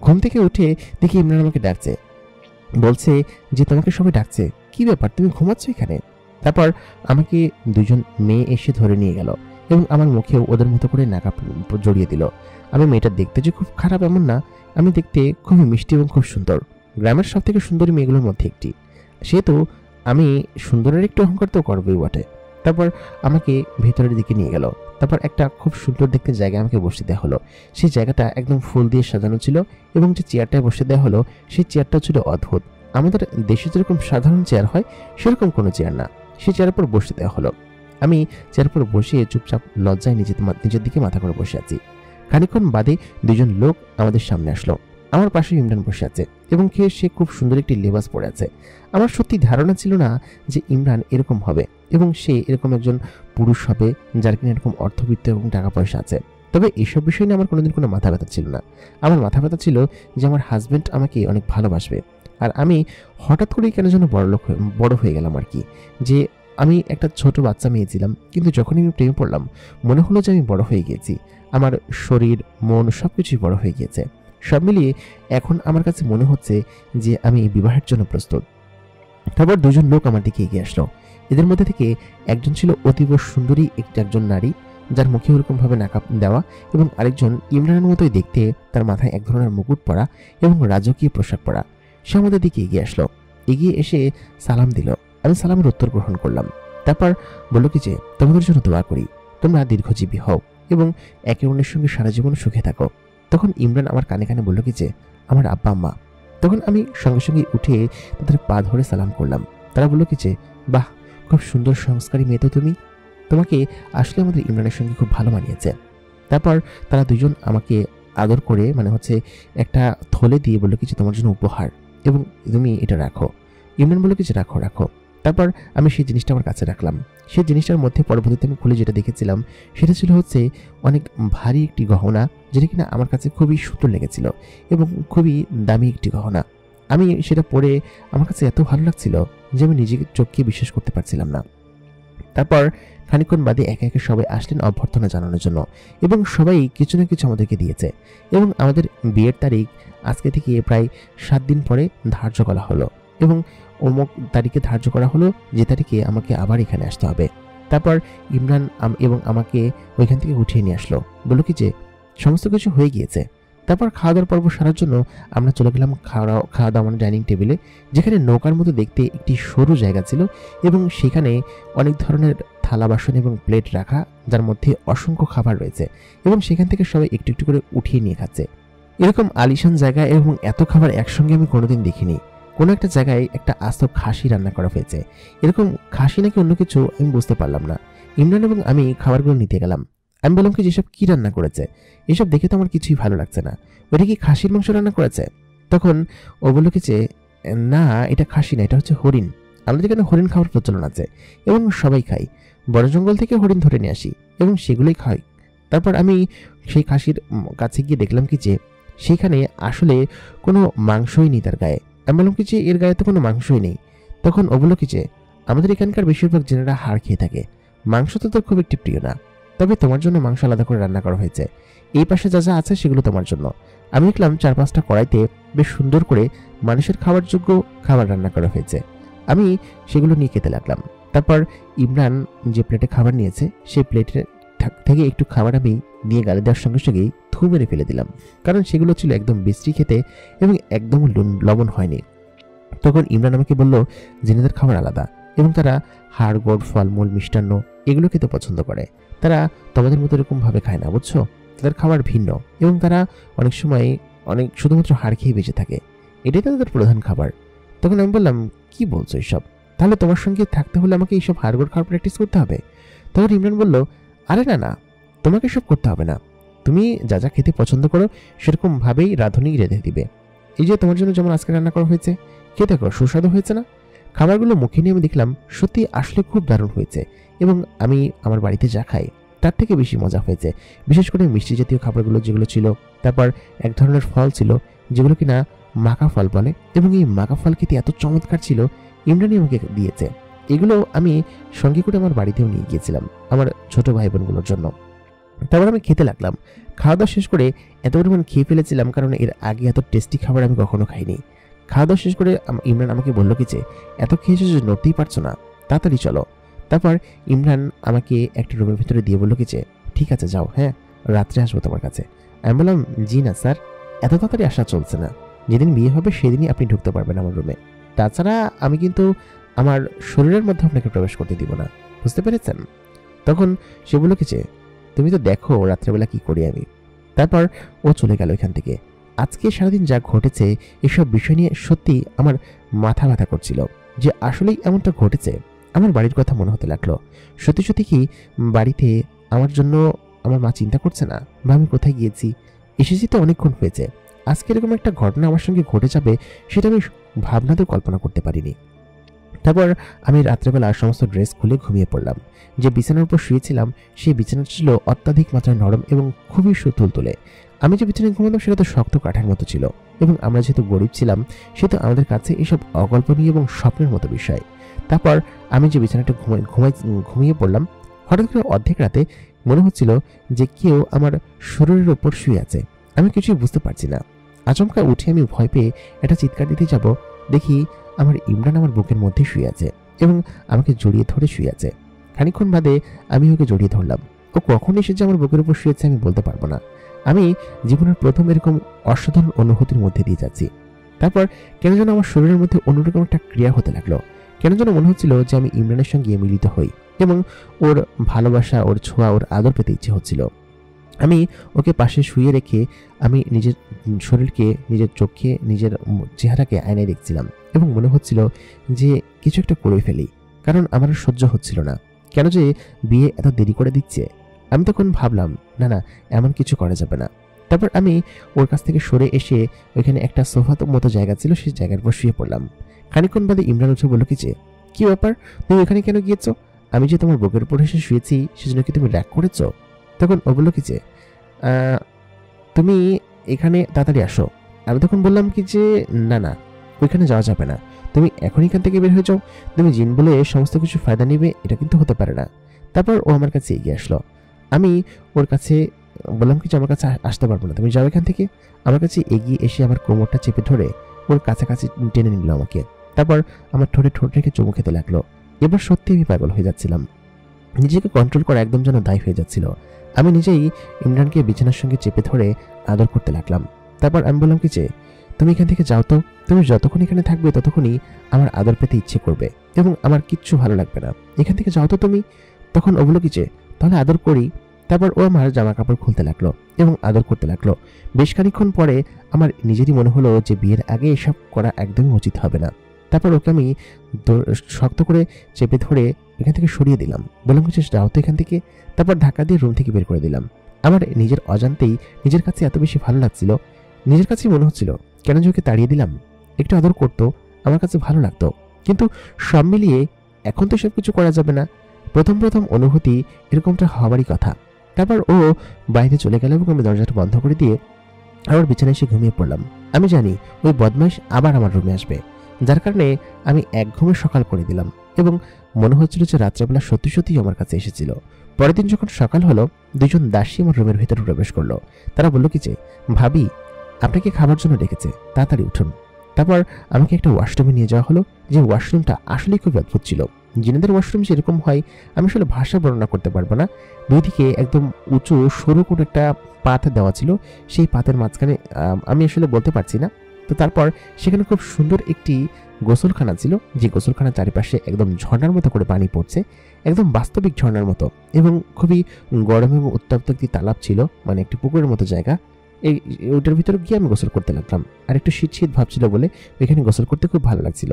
ঘুম থেকে উঠে দেখি ইমরান আমাকে ডাকছে, বলছে যে তোমাকে সবাই ডাকছে, কি ব্যাপার, তুমি ঘুমাচ্ছ এখানে? তারপর আমাকে দুজন মেয়ে এসে ধরে নিয়ে গেল এবং আমার মুখেও ওদের মতো করে নাকা জড়িয়ে দিল। আমি মেয়েটা দেখতে যে খুব খারাপ এমন না, আমি দেখতে খুবই মিষ্টি এবং খুব সুন্দর, গ্রামের সব থেকে সুন্দরী মেয়েগুলোর মধ্যে একটি। সেহেতু আমি সুন্দরের একটু অহংকার তো করবই বটে। তারপর আমাকে ভেতরের দিকে নিয়ে গেল। তারপর একটা খুব সুন্দর দেখতে জায়গায় আমাকে বসে দেওয়া হলো। সেই জায়গাটা একদম ফুল দিয়ে সাজানো ছিল এবং যে চেয়ারটায় বসে দেওয়া হলো সেই চেয়ারটা ছিল অদ্ভুত। আমাদের দেশে যেরকম সাধারণ চেয়ার হয় সেরকম কোনো চেয়ার না, সেই চেয়ারের উপর বসে দেওয়া হলো। আমি চেয়ারের উপর বসে চুপচাপ লজ্জায় নিজের দিকে মাথা করে বসে আছি। খানিকক্ষণ বাদে দুজন লোক আমাদের সামনে আসলো। আমার পাশে ইমরান বসে আছে এবং সে খুব সুন্দর একটি লেবাস পরে আছে। আমার সত্যি ধারণা ছিল না যে ইমরান এরকম হবে এবং সে এরকম একজন পুরুষ হবে যার কিনা এরকম অর্থবিত্ত এবং টাকা পয়সা আছে। তবে এইসব বিষয় নিয়ে আমার কোনোদিন কোনো মাথা ব্যথা ছিল না। আমার মাথা ব্যথা ছিল যে আমার হাজব্যান্ড আমাকে অনেক ভালোবাসবে, আর আমি হঠাৎ করেই কেন যেন বড় হয়ে গেলাম আর কি। যে আমি একটা ছোট বাচ্চা মেয়ে ছিলাম, কিন্তু যখনই আমি প্রেমে পড়লাম মনে হলো যে আমি বড় হয়ে গিয়েছি। আমার শরীর মন সবকিছুই বড় হয়ে গিয়েছে। সব মিলিয়ে এখন আমার কাছে মনে হচ্ছে যে আমি বিবাহের জন্য প্রস্তুত। তারপর দুজন লোক আমার দিকে এগিয়ে আসলো। এদের মধ্যে থেকে একজন ছিল অতীব সুন্দরী একজন নারী, যার মুখে ওরকম ভাবে নাকাব দেওয়া, এবং আরেকজন ইমরানের মতোই দেখতে, তার মাথায় এক ধরনের মুকুট পরা এবং রাজকীয় পোশাক পরা। সে আমাদের দিকে এগিয়ে আসলো, এগিয়ে এসে সালাম দিল। আমি সালামের উত্তর গ্রহণ করলাম। তারপর বলল কি যে, তোমাদের জন্য দোয়া করি, তোমরা দীর্ঘজীবী হও এবং একে অন্যের সঙ্গে সারা জীবন সুখে থাকো। তখন ইমরান আমার কানে কানে বলল কি যে, আমার আব্বা আম্মা। তখন আমি সঙ্গে সঙ্গে উঠে তাদের পা ধরে সালাম করলাম। তারা বলল কি যে, বাহ, খুব সুন্দর সংস্কারী মেয়ে তো তুমি, তোমাকে আসলে আমাদের ইমরানের সঙ্গে খুব ভালো মানিয়েছে। তারপর তারা দুজন আমাকে আদর করে একটা থলে দিয়ে বলল কি যে, তোমার জন্য উপহার এবং তুমি এটা রাখো। ইমরান বলল কি যে, রাখো রাখো। তারপর আমি সেই জিনিসটা আমার কাছে রাখলাম। সেই জিনিসটার মধ্যে পরবর্তীতে আমি খুলে যেটা দেখেছিলাম সেটা ছিল অনেক ভারী একটি গহনা, যেটা কিনা আমার কাছে খুবই সুন্দর লেগেছিল এবং খুবই দামি একটি গহনা। আমি সেটা পরে আমার কাছে এত ভালো লাগছিল যে আমি নিজেকে চোখকে বিশ্বাস করতে পারছিলাম না। তারপর খানিকক্ষণ বাদে একে একে সবাই আসলেন অভ্যর্থনা জানানোর জন্য, এবং সবাই কিছু না কিছু আমাদেরকে দিয়েছে। এবং আমাদের বিয়ের তারিখ আজকে থেকে প্রায় 7 দিন পরে ধার্য করা হলো, এবং অমুক তারিখে ধার্য করা হলো যে তারিখে আমাকে আবার এখানে আসতে হবে। তারপর ইমরান এবং আমাকে ওইখান থেকে উঠিয়ে নিয়ে আসলো, বললো কি যে সমস্ত কিছু হয়ে গিয়েছে। তারপর খাওয়া দাওয়ার পর্ব সারার জন্য আমরা চলে গেলাম খাওয়া দাওয়া মানে ডাইনিং টেবিলে, যেখানে নৌকার মতো দেখতে একটি সরু জায়গা ছিল, এবং সেখানে অনেক ধরনের থালা বাসন এবং প্লেট রাখা, যার মধ্যে অসংখ্য খাবার রয়েছে, এবং সেখান থেকে সবাই একটু একটু করে উঠিয়ে নিয়ে খাচ্ছে। এরকম আলিশান জায়গা এবং এত খাবার একসঙ্গে আমি কোনোদিন দেখিনি। কোনো একটা জায়গায় একটা আস্ত খাসি রান্না করা হয়েছে, এরকম খাসি নাকি অন্য কিছু আমি বুঝতে পারলাম না। ইমরান এবং আমি খাবারগুলো নিতে গেলাম। আমি বললাম কি যেসব কি রান্না করেছে, এসব দেখে তো আমার কিছুই ভালো লাগছে না, ওটা কি খাসির মাংস রান্না করেছে? তখন ও বললো কি যে না, এটা খাসি না, এটা হচ্ছে হরিণ। আমাদের এখানে হরিণ খাওয়ার প্রচলন আছে এবং সবাই খাই, বন জঙ্গল থেকে হরিণ ধরে নিয়ে আসি এবং সেগুলোই খাই। তারপর আমি সেই খাসির কাছে গিয়ে দেখলাম কি যে সেখানে আসলে কোনো মাংসই নেই তার গায়ে। আমি বললাম কি যে এর গায়ে তো কোনো মাংসই নেই। তখন ও বললো কি যে আমাদের এখানকার বেশিরভাগ জেনেরা হাড় খেয়ে থাকে, মাংস তো তোর খুব একটি প্রিয় না, তবে তোমার জন্য মাংস আলাদা করে রান্না করা হয়েছে, এই পাশে যা যা আছে সেগুলো তোমার জন্য। আমি দেখলাম 4-5টা কড়াইতে বেশ সুন্দর করে মানুষের খাবার যোগ্য খাবার রান্না করা হয়েছে। আমি সেগুলো নিয়ে খেতে লাগলাম। তারপর ইমরান যে প্লেটে খাবার নিয়েছে সেই প্লেটের থেকে একটু খাবার আমি নিয়ে গালে দেওয়ার সঙ্গে সঙ্গেই থু মেরে ফেলে দিলাম, কারণ সেগুলো ছিল একদম বিশ্রী খেতে এবং একদম লবণ হয়নি। তখন ইমরান আমাকে বলল জেনেদের খাবার আলাদা, এবং তারা হাড় গোড় ফলমূল মিষ্টান্ন এগুলো খেতে পছন্দ করে, তারা তোমাদের মতো এরকমভাবে খায় না, বুঝছো? তাদের খাবার ভিন্ন, এবং তারা অনেক সময় শুধুমাত্র হাড় খেয়ে বেঁচে থাকে, এটাই তাদের প্রধান খাবার। তখন আমি বললাম কি বলছো এসব, তাহলে তোমার সঙ্গে থাকতে হলে আমাকে এইসব হাড় গোড় খাওয়ার প্র্যাকটিস করতে হবে? তখন ইমরান বলল আরে না না, তোমাকে সব করতে হবে না, তুমি যা যা খেতে পছন্দ করো সেরকমভাবেই রাঁধুনি রেঁধে দিবে। এই যে তোমার জন্য যেমন আজকে রান্না করা হয়েছে, খেতে করো, সুস্বাদু হয়েছে না? খাবারগুলো মুখে নিয়ে আমি দেখলাম সত্যি আসলে খুব দারুণ হয়েছে, এবং আমি আমার বাড়িতে যা খাই তার থেকে বেশি মজা হয়েছে। বিশেষ করে মিষ্টি জাতীয় খাবারগুলো যেগুলো ছিল, তারপর এক ধরনের ফল ছিল যেগুলো কিনা মাকা ফল বলে, এবং এই মাকা ফল খেতে এত চমৎকার ছিল, ইমরানই আমাকে দিয়েছে। এগুলো আমি সঙ্গে করে আমার বাড়িতেও নিয়ে গিয়েছিলাম আমার ছোট ভাই বোনগুলোর জন্য। তারপর আমি খেতে লাগলাম। খাওয়া দাওয়া শেষ করে এত পরিমাণ খেয়ে ফেলেছিলাম, কারণ এর আগে এত টেস্টি খাবার আমি কখনো খাইনি। খাওয়া দাওয়া শেষ করে ইমরান আমাকে বললো কি যে এত খেয়েছো যে নড়তেই পারছো না, তাড়াতাড়ি চলো। তারপর ইমরান আমাকে একটা রুমের ভিতরে দিয়ে বললো কি যে ঠিক আছে যাও, হ্যাঁ রাত্রে আসবো তোমার কাছে। আমি বললাম জি না স্যার, এত তাড়াতাড়ি আসা চলছে না, যেদিন বিয়ে হবে সেদিনই আপনি ঢুকতে পারবেন আমার রুমে, তাছাড়া আমি কিন্তু আমার শরীরের মধ্যে আপনাকে প্রবেশ করতে দিব না, বুঝতে পেরেছেন? তখন সে বললো কি যে তুমি তো দেখো রাত্রেবেলা কি করি আমি। তারপর ও চলে গেল এখান থেকে। আজকে সারাদিন যা ঘটেছে এসব বিষয় নিয়ে সত্যি আমার মাথা ব্যথা করছিল, যে আসলেই এমনটা ঘটেছে। আমার বাড়ির কথা মনে হতে লাগলো, সত্যি সত্যি কি বাড়িতে আমার জন্য আমার মা চিন্তা করছে না, বা আমি কোথায় গিয়েছি, এসেছি তো অনেকক্ষণ হয়েছে, আজকে এরকম একটা ঘটনা আমার সঙ্গে ঘটে যাবে সেটা আমি ভাবনাতেও কল্পনা করতে পারিনি। তারপর আমি রাত্রেবেলা সমস্ত ড্রেস খুলে ঘুমিয়ে পড়লাম। যে বিছানার উপর শুয়েছিলাম সেই বিছানাটা ছিল অত্যাধিক মাত্রায় নরম এবং খুবই তুলতুলে। আমি যে বিছানায় ঘুমাতাম সেটা তো শক্ত কাঠের মতো ছিল, এবং আমরা যেহেতু গরিব ছিলাম সেহেতু আমাদের কাছে এসব অকল্পনীয় এবং স্বপ্নের মতো বিষয়। তারপর আমি যে বিছানাটা ঘুমিয়ে পড়লাম, হঠাৎ করে অর্ধেক রাতে মনে হচ্ছিল যে কেউ আমার শরীরের ওপর শুয়ে আছে, আমি কিছুই বুঝতে পারছি না। আচমকা উঠে আমি ভয় পেয়ে একটা চিৎকার দিতে যাব, দেখি আমার ইমরান আমার বুকের মধ্যে শুয়ে আছে এবং আমাকে জড়িয়ে ধরে শুয়ে আছে। খানিকক্ষণ বাদে আমি ওকে জড়িয়ে ধরলাম। ও কখন এসে যে আমার বুকের উপর শুয়েছে আমি বলতে পারবো না। আমি জীবনের প্রথম এরকম অসাধারণ অনুভূতির মধ্যে দিয়ে যাচ্ছি। তারপর কেন যেন আমার শরীরের মধ্যে অন্যরকম একটা ক্রিয়া হতে লাগলো, কেন যেন মনে হচ্ছিল যে আমি ইমরানের সঙ্গে মিলিত হই এবং ওর ভালোবাসা, ওর ছোঁয়া, ওর আদর পেতে ইচ্ছে হচ্ছিল। আমি ওকে পাশে শুয়ে রেখে আমি নিজের শরীরকে, নিজের চোখে, নিজের চেহারাকে আয়নায় দেখছিলাম এবং মনে হচ্ছিল যে কিছু একটা করে ফেলি, কারণ আমার সহ্য হচ্ছিল না কেন যে বিয়ে এত দেরি করে দিচ্ছে। আমি তখন ভাবলাম না না, এমন কিছু করা যাবে না। তারপর আমি ওর কাছ থেকে সরে এসে ওইখানে একটা সোফা মতো জায়গা ছিল, সেই জায়গার উপর শুয়ে পড়লাম। খানিকক্ষণ বাদে ইমরান উঠে বলল কি যে কি ব্যাপার, তুমি এখানে কেন গিয়েছো? আমি যে তোমার বুকের উপর এসে শুয়েছি সেজন্য কি তুমি রাগ করেছো? তখন ও বললো কি যে তুমি এখানে তাড়াতাড়ি আসো। আমি তখন বললাম কি যে না না, ওইখানে যাওয়া যাবে না, তুমি এখন এখান থেকে বের হয়ে যাও, তুমি জিন বলে সমস্ত কিছু ফায়দা নিবে, এটা কিন্তু হতে পারে না। তারপর ও আমার কাছে এগিয়ে আসলো। আমি ওর কাছে বললাম কি যে আমার কাছে আসতে পারবো না, তুমি যাও এখান থেকে। আমার কাছে এগিয়ে এসে আমার কোমরটা চেপে ধরে ওর কাছাকাছি টেনে নিল আমাকে। তারপর আমার ঠোঁটে ঠোঁট রেখে চুমু খেতে লাগলো। এবার সত্যি আমি পাগল হয়ে যাচ্ছিলাম, নিজেকে কন্ট্রোল করা একদম যেন দায় হয়ে যাচ্ছিল। আমি নিজেই ইমরানকে বিছানার সঙ্গে চেপে ধরে আদর করতে লাগলাম। তারপর আমি বললাম কি যে তুমি এখান থেকে যাও তো, তুমি যতক্ষণ এখানে থাকবে ততক্ষণই আমার আদর পেতে ইচ্ছে করবে এবং আমার কিচ্ছু ভালো লাগবে না, এখান থেকে যাও তো তুমি। তখন ও বলল কি যে তাহলে আদর করি। তারপর ও আমার জামা কাপড় খুলতে লাগলো এবং আদর করতে লাগলো। বেশ খানিকক্ষণ পরে আমার নিজেরই মনে হলো যে বিয়ের আগে এসব করা একদমই উচিত হবে না। তারপর ওকে আমি শক্ত করে চেপে ধরে এখান থেকে সরিয়ে দিলাম, বললাম কিছু যাও তো এখান থেকে। তারপর ধাক্কা দিয়ে রুম থেকে বের করে দিলাম। আমার নিজের অজান্তেই নিজের কাছে এত বেশি ভালো লাগছিল, নিজের কাছেই মনে হচ্ছিল কেন যে ওকে তাড়িয়ে দিলাম। একটু আদর করতো, আমার কাছে ভালো লাগতো, কিন্তু সব মিলিয়ে এখন তো সব কিছু করা যাবে না। প্রথম প্রথম অনুভূতি এরকমটা হওয়ারই কথা। তারপর ও বাইরে চলে গেল এবং আমি দরজাটা বন্ধ করে দিয়ে আমার বিছানায় এসে ঘুমিয়ে পড়লাম। আমি জানি ওই বদমাইশ আবার আমার রুমে আসবে, যার কারণে আমি এক ঘুমে সকাল করে দিলাম এবং মনে হচ্ছিল যে রাত্রেবেলা সত্যি সত্যিই আমার কাছে এসেছিল। পরের দিন যখন সকাল হলো, দুজন দাসী আমার রুমের ভিতরে প্রবেশ করলো। তারা বলল কি যে ভাবি আপনাকে খাবার জন্য ডেকেছে, তাড়াতাড়ি উঠুন। তারপর আমাকে একটা ওয়াশরুমে নিয়ে যাওয়া হলো, যে ওয়াশরুমটা আসলেই খুব অদ্ভুত ছিল। জিনেদের ওয়াশরুম যেরকম হয় আমি আসলে ভাষা বর্ণনা করতে পারবো না। দুই দিকে একদম উঁচু সরু করে একটা পাত দেওয়া ছিল, সেই পাতের মাঝখানে আমি আসলে বলতে পারছি না। তো তারপর সেখানে খুব সুন্দর একটি গোসলখানা ছিল, যে গোসলখানার চারিপাশে একদম ঝর্ণার মতো করে পানি পড়ছে, একদম বাস্তবিক ঝর্ণার মতো, এবং খুবই গরম এবং উত্তপ্ত একটি তালাব ছিল, মানে একটি পুকুরের মতো জায়গা। এই ওইটার ভিতরে গিয়ে আমি গোসল করতে লাগলাম, আর একটু শীত শীত ভাবছিল বলে ওইখানে গোসল করতে খুব ভালো লাগছিল।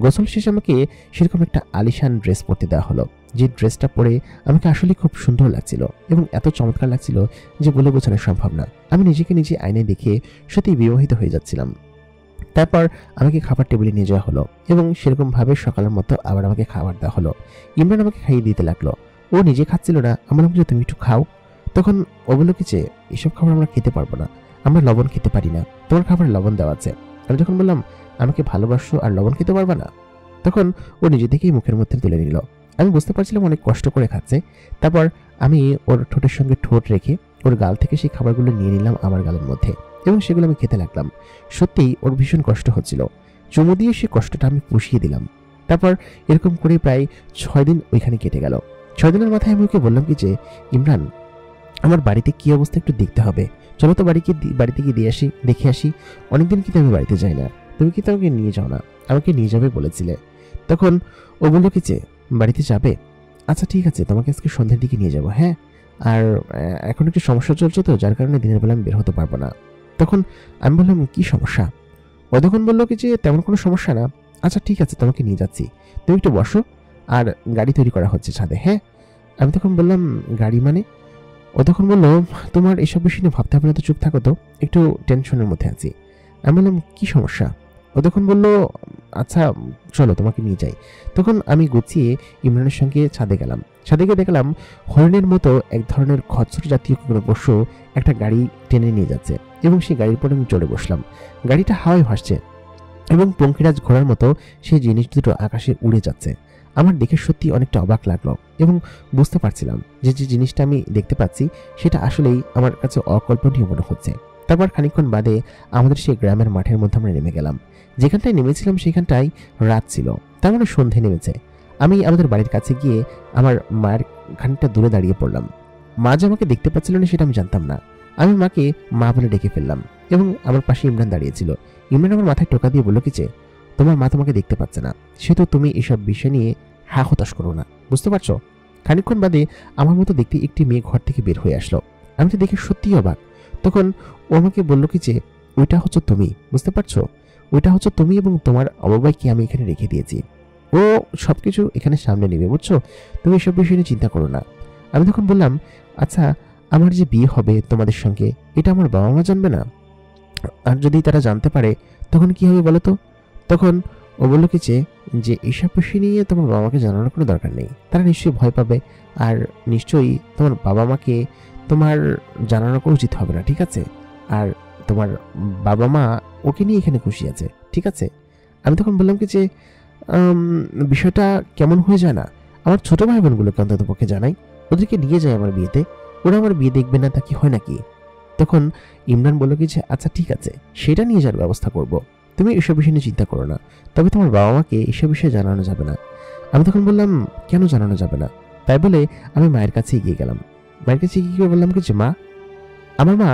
গোসল শেষে আমাকে সেরকম একটা আলিশান ড্রেস পরতে দেওয়া হলো, যে ড্রেসটা পরে আমাকে আসলে খুব সুন্দর লাগছিল এবং এত চমৎকার লাগছিল যে বলে বোঝানো সম্ভব না। আমি নিজেকে নিজে আয়নায় দেখে সত্যি বিমোহিত হয়ে যাচ্ছিলাম। তারপর আমাকে খাবার টেবিলে নিয়ে যাওয়া হলো এবং সেরকমভাবে সকালের মতো আবার আমাকে খাবার দেওয়া হলো। ইমরান আমাকে খাইয়ে দিতে লাগলো। ও নিজে খাচ্ছিল না, আমার বলছে তুমি একটু খাও। তখন ও বললো কি যে এসব খাবার আমরা খেতে পারবো না, আমরা লবণ খেতে পারি না, তোমার খাবার লবণ দেওয়া আছে। আমি যখন বললাম আমাকে ভালোবাসো আর লবণ খেতে পারবা না, তখন ও নিজে থেকেই মুখের মধ্যে তুলে নিল। আমি বুঝতে পারছিলাম অনেক কষ্ট করে খাচ্ছে। তারপর আমি ওর ঠোঁটের সঙ্গে ঠোঁট রেখে ওর গাল থেকে সেই খাবারগুলো নিয়ে নিলাম আমার গালের মধ্যে এবং সেগুলো আমি খেতে লাগলাম। সত্যিই ওর ভীষণ কষ্ট হচ্ছিল, চুমু দিয়ে সেই কষ্টটা আমি পুষিয়ে দিলাম। তারপর এরকম করে প্রায় 6 দিন ওইখানে কেটে গেল। 6 দিনের মাথায় আমি ওকে বললাম কি যে ইমরান আমার বাড়িতে কি অবস্থা একটু দেখতে হবে, চলো তো বাড়িতে গিয়ে দেখে আসি। অনেকদিন কিন্তু আমি বাড়িতে যাই না, তুমি কিন্তু আমাকে নিয়ে যাও না, আমাকে নিয়ে যাবে বলেছিলে। তখন ও বললো কি যে বাড়িতে যাবে, আচ্ছা ঠিক আছে তোমাকে আজকে সন্ধ্যের দিকে নিয়ে যাবো, হ্যাঁ। আর এখন একটু সমস্যা চলছে তো, যার কারণে দিনের বেলা আমি বের হতে পারবো না। তখন আমি বললাম কি সমস্যা? ও তখন বললো কি যে তেমন কোনো সমস্যা না, আচ্ছা ঠিক আছে তোমাকে নিয়ে যাচ্ছি, তুমি একটু বসো, আর গাড়ি তৈরি করা হচ্ছে ছাদে, হ্যাঁ। আমি তখন বললাম গাড়ি মানে? ও তখন বললো তোমার এসব বিষয় নিয়ে ভাবতে হবে না তো, চুপ থাকো তো, একটু টেনশনের মধ্যে আছি। আমি বললাম কি সমস্যা? ও তখন বললো আচ্ছা চলো তোমাকে নিয়ে যাই। তখন আমি গুছিয়ে ইমরানের সঙ্গে ছাদে গেলাম। ছাদে গিয়ে দেখলাম হরিণের মতো এক ধরনের খচ্চর জাতীয় কোনো পশু একটা গাড়ি টেনে নিয়ে যাচ্ছে এবং সেই গাড়ির পরে আমি চড়ে বসলাম। গাড়িটা হাওয়ায় ভাসছে এবং পঙ্খিরাজ ঘোড়ার মতো সেই জিনিস দুটো আকাশে উড়ে যাচ্ছে। আমার দেখে সত্যি অনেকটা অবাক লাগলো এবং বুঝতে পারছিলাম যে যে জিনিসটা আমি দেখতে পাচ্ছি সেটা আসলেই আমার কাছে অকল্পনীয় মনে হচ্ছে। তারপর খানিকক্ষণ বাদে আমাদের সেই গ্রামের মাঠের মধ্যে আমরা নেমে গেলাম। যেখানটায় নেমেছিলাম সেখানটায় রাত ছিল, তার মানে সন্ধে নেমেছে। আমি আমাদের বাড়ির কাছে গিয়ে আমার মায়ের খানিকটা দূরে দাঁড়িয়ে পড়লাম। মা যে আমাকে দেখতে পাচ্ছিল না সেটা আমি জানতাম না। আমি মাকে মা বলে ডেকে ফেললাম এবং আমার পাশে ইমরান দাঁড়িয়েছিল। ইমরান আমার মাথায় টোকা দিয়ে বলল কি যে তোমার মা তোমাকে দেখতে পাচ্ছে না, সেহেতু তুমি এসব বিষয় নিয়ে হতাশ করো না, বুঝতে পারছো? খানিকক্ষণ বাদে আমার মতো দেখতে একটি মেয়ে ঘর থেকে বের হয়ে আসলো। আমি তো দেখে সত্যিই অবাক। তখন ও আমাকে বললো কি যে ওইটা হচ্ছে তুমি, বুঝতে পারছো? ওইটা হচ্ছে তুমি এবং তোমার অবাবাইকে আমি এখানে রেখে দিয়েছি, ও সবকিছু এখানে সামনে নেবে, বুঝছো? তুমি এসব বিষয় নিয়ে চিন্তা করো না। আমি তখন বললাম আচ্ছা আমার যে বিয়ে হবে তোমাদের সঙ্গে, এটা আমার বাবা মা জানবে না? আর যদি তারা জানতে পারে তখন কি হবে বলো তো? তখন ও বললো কি যে এইসব বিষয় নিয়ে তোমার বাবা মাকে জানানোর কোনো দরকার নেই, তারা নিশ্চয়ই ভয় পাবে, আর নিশ্চয়ই তোমার বাবা মাকে তোমার জানানো উচিত হবে না, ঠিক আছে? আর তোমার বাবা মা ওকে নিয়ে এখানে খুশি আছে, ঠিক আছে? আমি তখন বললাম কি যে বিষয়টা কেমন হয়ে যায় না, আমার ছোট ভাই বোনগুলোকে অন্তত পক্ষে জানাই, ওদেরকে নিয়ে যায় আমার বিয়েতে, ওরা আমার বিয়ে দেখবে না তা কি হয় নাকি? তখন ইমরান বলল কি যে আচ্ছা ঠিক আছে, সেটা নিয়ে যাওয়ার ব্যবস্থা করব, তুমি এসব বিষয় নিয়ে চিন্তা করো না, তবে তোমার বাবা মাকে এসব বিষয়ে জানানো যাবে না। আমি তখন বললাম কেন জানানো যাবে না? তাই বলে আমি মায়ের কাছে এগিয়ে গেলাম। মায়ের কাছে এগিয়ে গিয়ে বললাম কি যে মা, আমার মা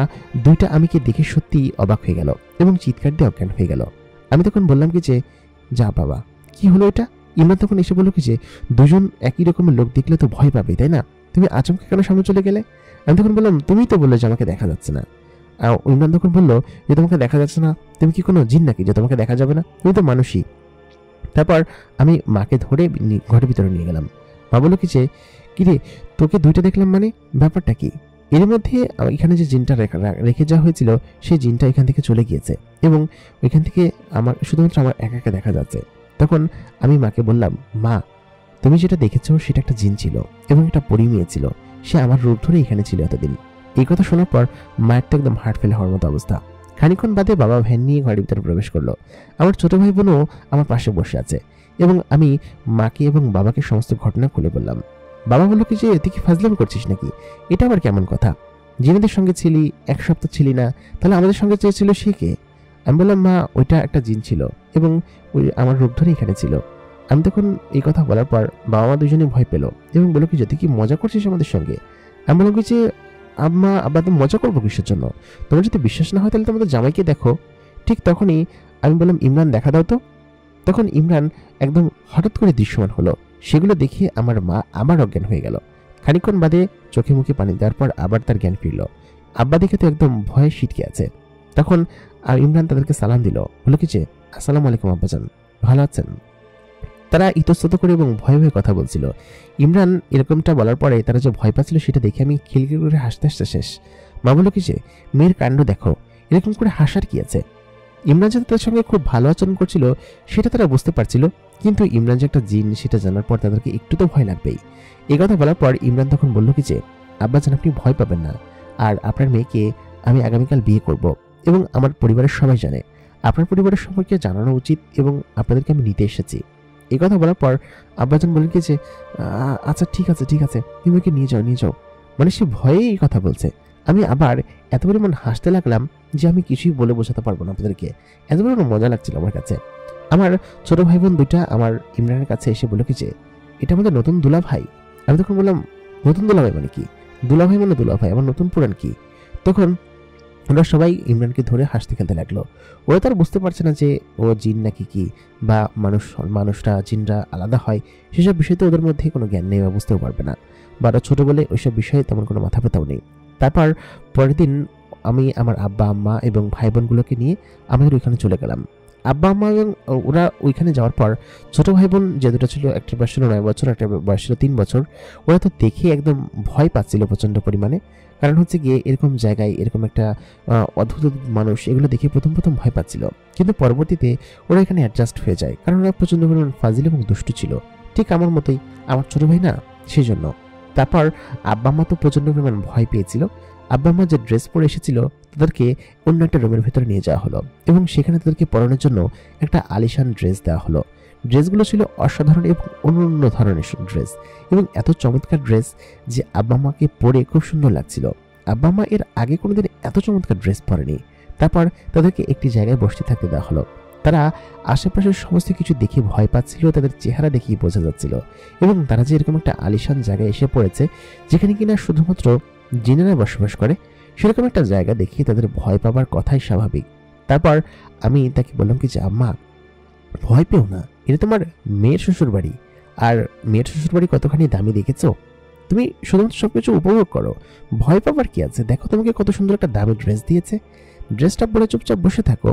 দুইটা আমিকে দেখে সত্যি অবাক হয়ে গেল এবং চিৎকার দিয়ে অজ্ঞান হয়ে গেল। আমি তখন বললাম কি যে যা বাবা, কি হলো এটা? ইমরান তখন এসে বলল কি যে দুজন একই রকমের লোক দেখলে তো ভয় পাবে তাই না, তুমি আচমকা কেন সামনে চলে গেলে? আমি তখন বললাম তুমিই তো বললে যে আমাকে দেখা যাচ্ছে না। ইমরান তখন বলল যে তোমাকে দেখা যাচ্ছে না, তুমি কি কোনো জিন নাকি যে তোমাকে দেখা যাবে না, তুমি তো মানুষই। তারপর আমি মাকে ধরে ঘরের ভিতরে নিয়ে গেলাম। মা বলল কি যে কিরে, তোকে দুইটা দেখলাম মানে ব্যাপারটা কি? এর মধ্যে এখানে যে জিনটা রেখে যাওয়া হয়েছিল সেই জিনটা এখান থেকে চলে গিয়েছে এবং ওইখান থেকে আমার শুধুমাত্র আমার একা একা দেখা যাচ্ছে। তখন আমি মাকে বললাম, মা তুমি যেটা দেখেছো সেটা একটা জিন ছিল এবং একটা পরী মেয়ে ছিল, সে আমার রূপ ধরে এখানে ছিল এতদিন। এই কথা শোনার পর মায়ের তো একদম হার্ট ফেল হওয়ার মতো অবস্থা। খানিক্ষণ বাদে বাবা ভ্যান নিয়ে ঘরের ভিতরে প্রবেশ করলো। আমার ছোট ভাই বোনও আমার পাশে বসে আছে এবং আমি মাকে এবং বাবাকে সমস্ত ঘটনা খুলে বললাম। বাবা বলল কি যে তুই কি ফাজলামি করছিস নাকি, এটা আবার কেমন কথা? জিনেদের সঙ্গে ছিলি, এক সপ্তাহ ছিলি না, তাহলে আমাদের সঙ্গে চেয়েছিল সে কে? আমি বললাম মা ওইটা একটা জিন ছিল এবং ওই আমার রূপ ধরে এখানে ছিল। আমি তখন এই কথা বলার পর বাবা মা দুজনেই ভয় পেল এবং বলল কি যে তুই কি মজা করছিস আমাদের সঙ্গে? আমি বললাম কি যে আম্মা আব্বা তো মজা করবো কিসের জন্য, তোমার যদি বিশ্বাস না হয় তাহলে তোমাদের জামাইকে দেখো। ঠিক তখনই আমি বললাম ইমরান দেখা দাও তো। তখন ইমরান একদম হঠাৎ করে দৃশ্যমান হলো। সেগুলো দেখে আমার মা আবার অজ্ঞান হয়ে গেল। খানিকক্ষণ বাদে চোখে মুখে পানি দেওয়ার পর আবার তার জ্ঞান ফিরল। আব্বা দেখে তো একদম ভয়ে সিটকে আছে। তখন ইমরান তাদেরকে সালাম দিল, বলল কি যে আসসালামু আলাইকুম আব্বাজান, ভালো আছেন? তারা ইতস্তত করে এবং ভয়ে ভয়ে কথা বলছিল। ইমরান এরকমটা বলার পরে তারা যে ভয় পাচ্ছিল সেটা দেখে আমি খিলখিল করে হাসতে হাসতে শেষ। মা বলল কি যে মেয়ের কাণ্ড দেখো, এরকম করে হাসার কি আছে? ইমরান যে তাদের সঙ্গে খুব ভালো আচরণ করছিল সেটা তারা বুঝতে পারছিল, কিন্তু ইমরান যে একটা জিন সেটা জানার পর তাদেরকে একটু তো ভয় লাগবেই। এই কথা বলার পর ইমরান তখন বলল কি যে আব্বাজান আপনি ভয় পাবেন না, আর আপনার মেয়েকে আমি আগামীকাল বিয়ে করব এবং আমার পরিবারের সবাই জানে, আপনার পরিবারের সবাইকে জানানো উচিত এবং আপনাদেরকে আমি নিতে এসেছি। এই কথা বলার পর আব্বাজান বলেন কি যে আচ্ছা ঠিক আছে ঠিক আছে, তুমি ওকে নিয়ে যাও নিয়ে যাও। মানে সে ভয়েই এই কথা বলছে। আমি আবার এত পরিমাণ হাসতে লাগলাম যে আমি কিছুই বলে বোঝাতে পারবো না আপনাদেরকে, এত পরিমাণ মজা লাগছিল আমার কাছে। আমার ছোট ভাই বোন দুইটা আমার ইমরানের কাছে এসে বলে কি যে এটা আমাদের নতুন দুলা ভাই। আমি তখন বললাম নতুন দুলা ভাই মানে কি? দুলা ভাই মানে দুলা ভাই, আমার নতুন পুরান কি? তখন ওরা সবাই ইমরানকে ধরে হাসতে খেলতে লাগলো। ওরা তো আর বুঝতে পারছে না যে ও জিন নাকি কি, বা মানুষরা জিনরা আলাদা হয়, সেসব বিষয়ে তো ওদের মধ্যে কোনো জ্ঞান নেই বা বুঝতেও পারবে না, বা ওরা ছোটো বলে ওইসব বিষয়ে তেমন কোনো মাথা ব্যথাও নেই। তারপর পরের দিন আমি আমার আব্বা আম্মা এবং ভাই বোনগুলোকে নিয়ে আমাদের ওইখানে চলে গেলাম। আব্বা আম্মা এবং ওরা ওইখানে যাওয়ার পর ছোটো ভাই বোন যে দুটো ছিল, একটা বয়স ছিল 9 বছর, একটা বয়স ছিল 3 বছর, ওরা তো দেখে একদম ভয় পাচ্ছিল প্রচণ্ড পরিমাণে। কারণ হচ্ছে গিয়ে এরকম জায়গায় এরকম একটা অদ্ভুত মানুষ, এগুলো দেখে প্রথম প্রথম ভয় পাচ্ছিল, কিন্তু পরবর্তীতে ওরা এখানে অ্যাডজাস্ট হয়ে যায়, কারণ ওরা প্রচণ্ড পরিমাণ ফাজিল এবং দুষ্টু ছিল, ঠিক আমার মতোই, আমার ছোটো ভাই না, সেই জন্য। তারপর আব্বা আম্মা তো প্রচণ্ড পরিমাণ ভয় পেয়েছিল। আব্বা আম্মা যে ড্রেস পরে এসেছিল তাদেরকে অন্য একটা রুমের ভেতরে নিয়ে যাওয়া হলো এবং সেখানে তাদেরকে পরানোর জন্য একটা আলিশান ড্রেস দেওয়া হলো। ড্রেসগুলো ছিল অসাধারণ এবং অন্য ধরনের ড্রেস এবং এত চমৎকার ড্রেস যে আব্বা মাকে পরে খুব সুন্দর লাগছিল। আব্বা মা এর আগে কোনোদিন এত চমৎকার ড্রেস পরেনি। তারপর তাদেরকে একটি জায়গায় বসতে থাকতে দেওয়া হলো। তারা আশেপাশের সমস্ত কিছু দেখে ভয় পাচ্ছিল, তাদের চেহারা দেখেই বোঝা যাচ্ছিল, এবং তারা যে এরকম একটা আলিশান জায়গায় এসে পড়েছে যেখানে কিনা শুধুমাত্র জিনেরা বসবাস করে, সেরকম একটা জায়গা দেখে তাদের ভয় পাবার কথাই স্বাভাবিক। তারপর আমি তাকে বললাম কি যে আম্মা ভয় পেও না, এটা তোমার মেয়ের শ্বশুর বাড়ি, আর মেয়ের শ্বশুর বাড়ি কতখানি দামি দেখেছো, তুমি শুধুমাত্র সবকিছু উপভোগ করো, ভয় পাবার কি আছে, দেখো তোমাকে কত সুন্দর একটা দামি ড্রেস দিয়েছে, ড্রেসটা পরে চুপচাপ বসে থাকো।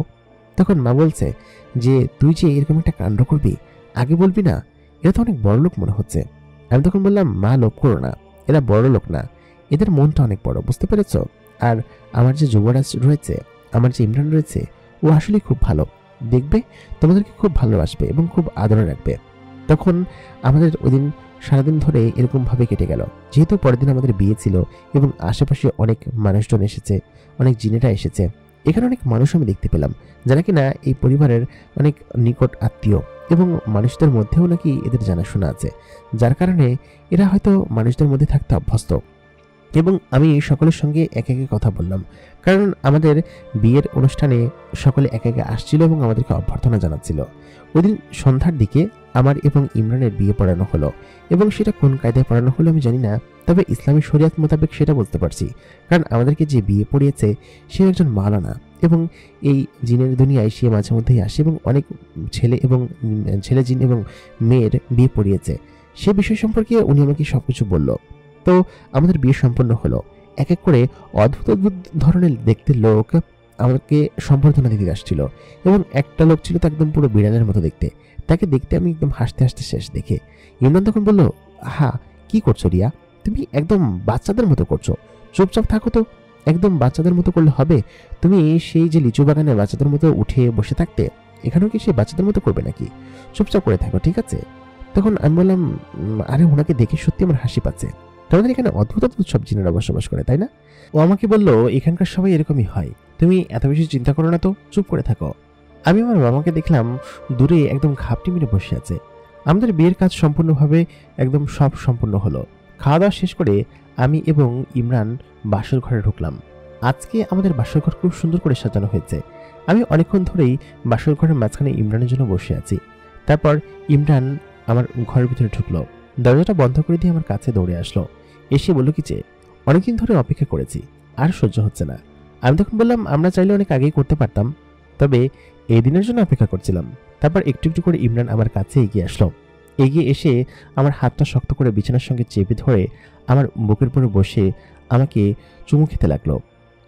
তখন মা বলছে যে তুই যে এরকম একটা কাণ্ড করবি আগে বলবি না, এরা তো অনেক বড় লোক মনে হচ্ছে। আমি তখন বললাম মা লোভ করো না, এরা বড় লোক না, এদের মনটা অনেক বড়, বুঝতে পেরেছ? আর আমার যে যুবরাজ রয়েছে, আমার যে ইমরান রয়েছে, ও আসলে খুব ভালো, দেখবে তোমাদেরকে খুব ভালোবাসবে এবং খুব আদরে রাখবে। তখন আমাদের ওই দিন সারাদিন ধরে এরকমভাবে কেটে গেল। যেহেতু পরের দিন আমাদের বিয়ে ছিল এবং আশেপাশে অনেক মানুষজন এসেছে, অনেক জিনেরা এসেছে, এখানে অনেক মানুষ আমি দেখতে পেলাম যারা কিনা এই পরিবারের অনেক নিকট আত্মীয়, এবং মানুষদের মধ্যেও নাকি এদের জানাশোনা আছে, যার কারণে এরা হয়তো মানুষদের মধ্যে থাকতে অভ্যস্ত। এবং আমি সকলের সঙ্গে একে একে কথা বললাম, কারণ আমাদের বিয়ের অনুষ্ঠানে সকলে একে একে আসছিল এবং আমাদেরকে অভ্যর্থনা জানাচ্ছিল। ওই দিন সন্ধ্যার দিকে আমার এবং ইমরানের বিয়ে পড়ানো হলো, এবং সেটা কোন কায়দায় পড়ানো হলো আমি জানি না, তবে ইসলামী শরিয়াত মোতাবেক সেটা বলতে পারছি, কারণ আমাদেরকে যে বিয়ে পড়িয়েছে সে একজন মাওলানা, এবং এই জিনের দুনিয়ায় সে মাঝে মধ্যেই আসে এবং অনেক ছেলে জিন এবং মেয়ের বিয়ে পড়িয়েছে। সে বিষয় সম্পর্কে উনি আমাকে সবকিছু বলল। তো আমাদের বিয়ে সম্পন্ন হলো। এক এক করে অদ্ভুত অদ্ভুত ধরনের দেখতে লোক আমাকে সম্বর্ধনা দিতে আসছিল, এবং একটা লোক ছিল তো একদম পুরো বিড়ালের মতো দেখতে। তাকে দেখতে আমি একদম হাসতে হাসতে শেষ দেখে ইমরান তখন বলল, হা কি করছো রিয়া, তুমি একদম বাচ্চাদের মতো করছো, চুপচাপ থাকো তো, একদম বাচ্চাদের মতো করলে হবে? তুমি সেই যে লিচু বাগানে বাচ্চাদের মতো উঠে বসে থাকতে, এখানেও কি সেই বাচ্চাদের মতো করবে নাকি? চুপচাপ করে থাকো, ঠিক আছে? তখন আমি বললাম, আরে ওনাকে দেখে সত্যি আমার হাসি পাচ্ছে, তোমাদের এখানে অদ্ভুত অদ্ভুত সব জিনেরা বসবাস করে, তাই না? ও আমাকে বলল, এখানকার সবাই এরকমই হয়, তুমি এত বেশি চিন্তা করো না তো, চুপ করে থাকো। আমি আমার মামাকে দেখলাম দূরে একদম ঘাপটি মেরে বসে আছে। আমাদের বিয়ের কাজ সম্পূর্ণভাবে একদম সব সম্পূর্ণ হলো। খাওয়া দাওয়া শেষ করে আমি এবং ইমরান বাসর ঘরে ঢুকলাম। আজকে আমাদের বাসর ঘর খুব সুন্দর করে সাজানো হয়েছে। আমি অনেকক্ষণ ধরেই বাসর ঘরের মাঝখানে ইমরানের জন্য বসে আছি। তারপর ইমরান আমার ঘরের ভিতরে ঢুকলো, দরজাটা বন্ধ করে দিয়ে আমার কাছে দৌড়ে আসলো। এসে বলল কি যে, অনেকদিন ধরে অপেক্ষা করেছি, আর সহ্য হচ্ছে না। আমি তখন বললাম, আমরা চাইলে অনেক আগেই করতে পারতাম, তবে এই দিনের জন্য অপেক্ষা করছিলাম। তারপর একটু একটু করে ইমরান আমার কাছে এগিয়ে আসলো। এগিয়ে এসে আমার হাতটা শক্ত করে বিছানার সঙ্গে চেপে ধরে আমার বুকের উপরে বসে আমাকে চুমু খেতে লাগলো।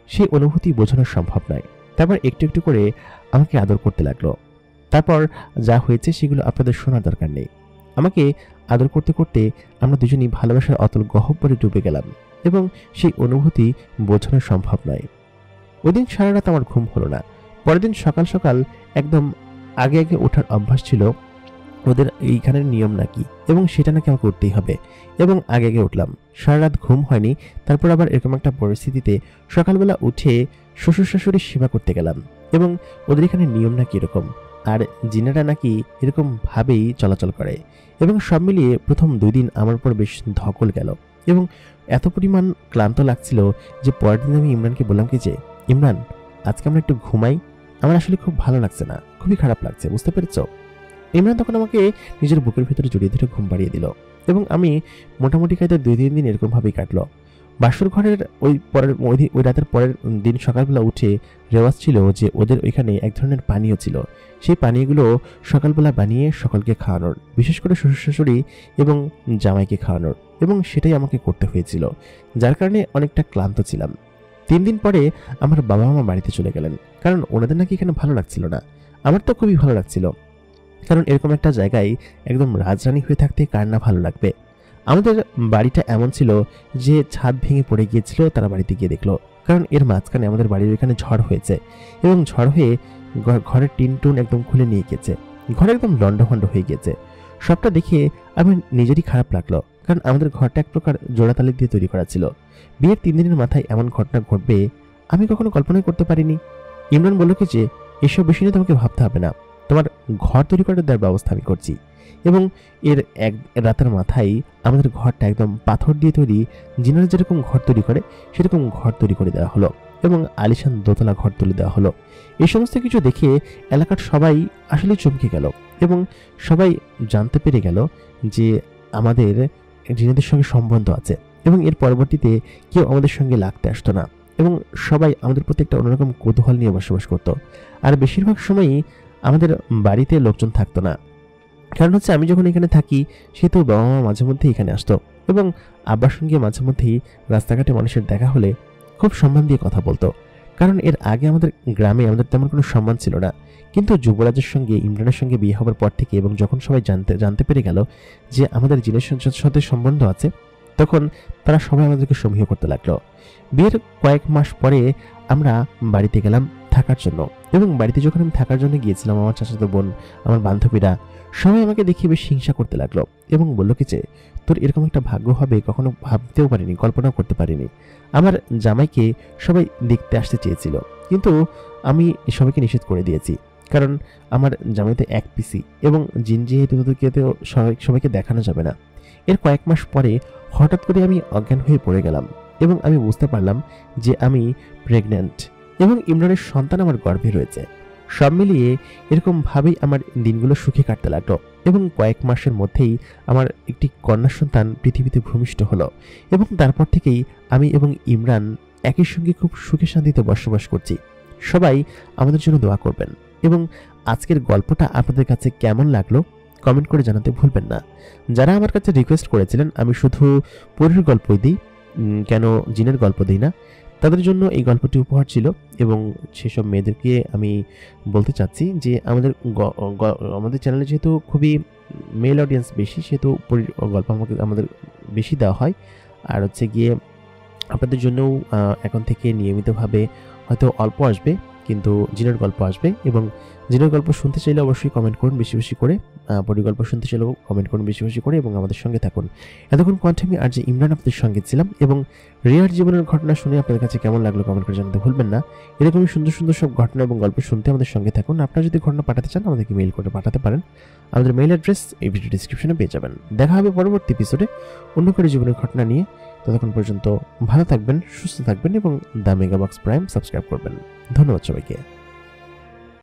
সেই অনুভূতি বোঝানো সম্ভব নয়। তারপর একটু একটু করে আমাকে আদর করতে লাগলো। তারপর যা হয়েছে সেগুলো আপনাদের শোনার দরকার নেই। আমাকে আদর করতে করতে আমরা দুজনই ভালোবাসার অতল গহ্বরে ডুবে গেলাম, এবং সেই অনুভূতি বোঝানো সম্ভব নয়। ওই দিন সারা রাত আমার ঘুম হলো না। পরের দিন সকাল সকাল একদম আগে আগে ওঠার অভ্যাস ছিল ওদের, এইখানের নিয়ম নাকি, এবং সেটা নাকি আমাকে উঠতেই হবে, এবং আগে আগে উঠলাম। সারা রাত ঘুম হয়নি। তারপর আবার এরকম একটা পরিস্থিতিতে সকালবেলা উঠে শ্বশুর শাশুড়ির সেবা করতে গেলাম, এবং ওদের এখানে নিয়ম নাকি এরকম, আর জিনেরা নাকি এরকম ভাবেই চলাচল করে। এবং সব মিলিয়ে প্রথম 2 দিন আমার উপর বেশ ধকল গেল, এবং এত পরিমাণ ক্লান্ত লাগছিল যে পরের দিন আমি ইমরানকে বললাম কি যে, ইমরান আজকে আমরা একটু ঘুমাই, আমার আসলে খুব ভালো লাগছে না, খুবই খারাপ লাগছে, বুঝতে পেরেছ? ইমরান তখন আমাকে নিজের বুকের ভিতরে জড়িয়ে ধরে ঘুম পাড়িয়ে দিল, এবং আমি মোটামুটি কায়দায় 2-3 দিন এরকমভাবেই কাটলো। বাসর ঘরের ওই রাতের পরের দিন সকালবেলা উঠে রেওয়াজ ছিল যে ওদের ওইখানে এক ধরনের পানীয় ছিল, সেই পানীয়গুলো সকালবেলা বানিয়ে সকলকে খাওয়ানোর, বিশেষ করে শ্বশুর শাশুড়ি এবং জামাইকে খাওয়ানোর, এবং সেটাই আমাকে করতে হয়েছিল, যার কারণে অনেকটা ক্লান্ত ছিলাম। 3 দিন পরে আমার বাবা মা বাড়িতে চলে গেলেন, কারণ ওনাদের নাকি এখানে ভালো লাগছিল না। আমার তো খুবই ভালো লাগছিল, কারণ এরকম একটা জায়গায় একদম রাজরানী হয়ে থাকতে কার না ভালো লাগবে। আমাদের বাড়িটা এমন ছিল যে ছাদ ভেঙে পড়ে গিয়েছিল, তারা বাড়িতে গিয়ে দেখলো, কারণ এর মাঝখানে আমাদের বাড়ির এখানে ঝড় হয়েছে, এবং ঝড় হয়ে ঘরের টিন টুন একদম খুলে নিয়ে গেছে, ঘর একদম লন্ডভন্ড হয়ে গেছে। সবটা দেখে আমার নিজেরই খারাপ লাগলো, কারণ আমাদের ঘরটা এক প্রকার জোড়াতালি দিয়ে তৈরি করা ছিল। বিয়ের 3 দিনের মাথায় এমন ঘটনা ঘটবে আমি কখনো কল্পনাই করতে পারিনি। ইমরান বলল কি যে, এসব বিষয় নিয়ে তোমাকে ভাবতে হবে না, তোমার ঘর তৈরি করে দেওয়ার ব্যবস্থা আমি করছি। এবং এর এক রাতের মাথায় আমাদের ঘরটা একদম পাথর দিয়ে তৈরি, জিনারা যেরকম ঘর তৈরি করে সেরকম ঘর তৈরি করে দেওয়া হলো, এবং আলিশান দোতলা ঘর তুলে দেওয়া হলো। এই সমস্ত কিছু দেখে এলাকার সবাই আসলে চমকে গেল, এবং সবাই জানতে পেরে গেল যে আমাদের জিনেদের সঙ্গে সম্বন্ধ আছে, এবং এর পরবর্তীতে কেউ আমাদের সঙ্গে লাগতে আসতো না, এবং সবাই আমাদের প্রতি একটা অন্যরকম কৌতূহল নিয়ে বসবাস করতো। আর বেশিরভাগ সময়ই আমাদের বাড়িতে লোকজন থাকতো না, কারণ হচ্ছে আমি যখন এখানে থাকি সেহেতু বাবা মা মাঝে মধ্যে এখানে আসতো, এবং আব্বার সঙ্গে মাঝে মধ্যেই রাস্তাঘাটে মানুষের দেখা হলে খুব সম্মান দিয়ে কথা বলতো, কারণ এর আগে আমাদের গ্রামে আমাদের তেমন কোনো সম্মান ছিল না। কিন্তু যুবরাজের সঙ্গে ইমরানের সঙ্গে বিয়ে হওয়ার পর থেকে, এবং যখন সবাই জানতে পেরে গেল যে আমাদের জিনের সাথে সম্বন্ধ আছে, তখন তারা সবাই আমাদেরকে সমীহ করতে লাগলো। বিয়ের কয়েক মাস পরে আমরা বাড়িতে গেলাম থাকার জন্য, এবং বাড়িতে যখন আমি থাকার জন্য গিয়েছিলাম, আমার চাচাতো বোন, আমার বান্ধবীরা সবাই আমাকে দেখে বেশ হিংসা করতে লাগলো, এবং বললো কি যে, তোর এরকম একটা ভাগ্য হবে কখনো ভাবতেও পারিনি, কল্পনাও করতে পারিনি। আমার জামাইকে সবাই দেখতে আসতে চেয়েছিল, কিন্তু আমি সবাইকে নিষেধ করে দিয়েছি, কারণ আমার জামাই তো এক পিসি এবং জিন যেহেতু তোদেরকে তো সবাইকে দেখানো যাবে না। এর কয়েক মাস পরে হঠাৎ করে আমি অজ্ঞান হয়ে পড়ে গেলাম এবং আমি বুঝতে পারলাম যে আমি প্রেগন্যান্ট এবং ইমরানের সন্তান আমার গর্ভে রয়েছে। সব মিলিয়ে এরকমভাবেই আমার দিনগুলো সুখে কাটতে লাগলো এবং কয়েক মাসের মধ্যেই আমার একটি কন্যা সন্তান পৃথিবীতে ভূমিষ্ঠ হলো এবং তারপর থেকেই আমি এবং ইমরান একই সঙ্গে খুব সুখে শান্তিতে বসবাস করছি। সবাই আমাদের জন্য দোয়া করবেন এবং আজকের গল্পটা আপনাদের কাছে কেমন লাগলো কমেন্ট করে জানাতে ভুলবেন না। যারা আমার কাছে রিকোয়েস্ট করেছিলেন আমি শুধু পরীর গল্পই দিই, কেন জিনের গল্প দিই না, তাদের জন্য এই গল্পটি উপহার ছিল এবং সেসব মেয়েদেরকে আমি বলতে চাচ্ছি যে আমাদের চ্যানেলে যেহেতু খুবই মেল অডিয়েন্স বেশি, সেহেতু পরীর গল্প আমাদের বেশি দেওয়া হয়। আর হচ্ছে গিয়ে আপনাদের জন্যও এখন থেকে নিয়মিতভাবে হয়তো অল্প আসবে, কিন্তু জিনের গল্প আসবে এবং জিনের গল্প শুনতে চাইলে অবশ্যই কমেন্ট করুন বেশি বেশি করে, পরী গল্প শুনতে চাইলেও কমেন্ট করুন বেশি বেশি করে এবং আমাদের সঙ্গে থাকুন। এতক্ষণ কণ্ঠে আমি আর যে ইমরান আপনাদের সঙ্গে ছিলাম এবং রিয়ার জীবনের ঘটনা শুনে আপনাদের কাছে কেমন লাগলো কমেন্ট করে জানাতে ভুলবেন না। এরকমই সুন্দর সুন্দর সব ঘটনা এবং গল্প শুনতে আমাদের সঙ্গে থাকুন। আপনারা যদি ঘটনা পাঠাতে চান আমাদেরকে মেইল করে পাঠাতে পারেন, আমাদের মেইল অ্যাড্রেস এই ভিডিও ডিসক্রিপশনে পেয়ে যাবেন। দেখা হবে পরবর্তী এপিসোডে অন্য করে জীবনের ঘটনা নিয়ে। ততক্ষণ পর্যন্ত ভালো থাকবেন, সুস্থ থাকবেন এবং the mega box prime subscribe করবেন। ধন্যবাদ সবাইকে।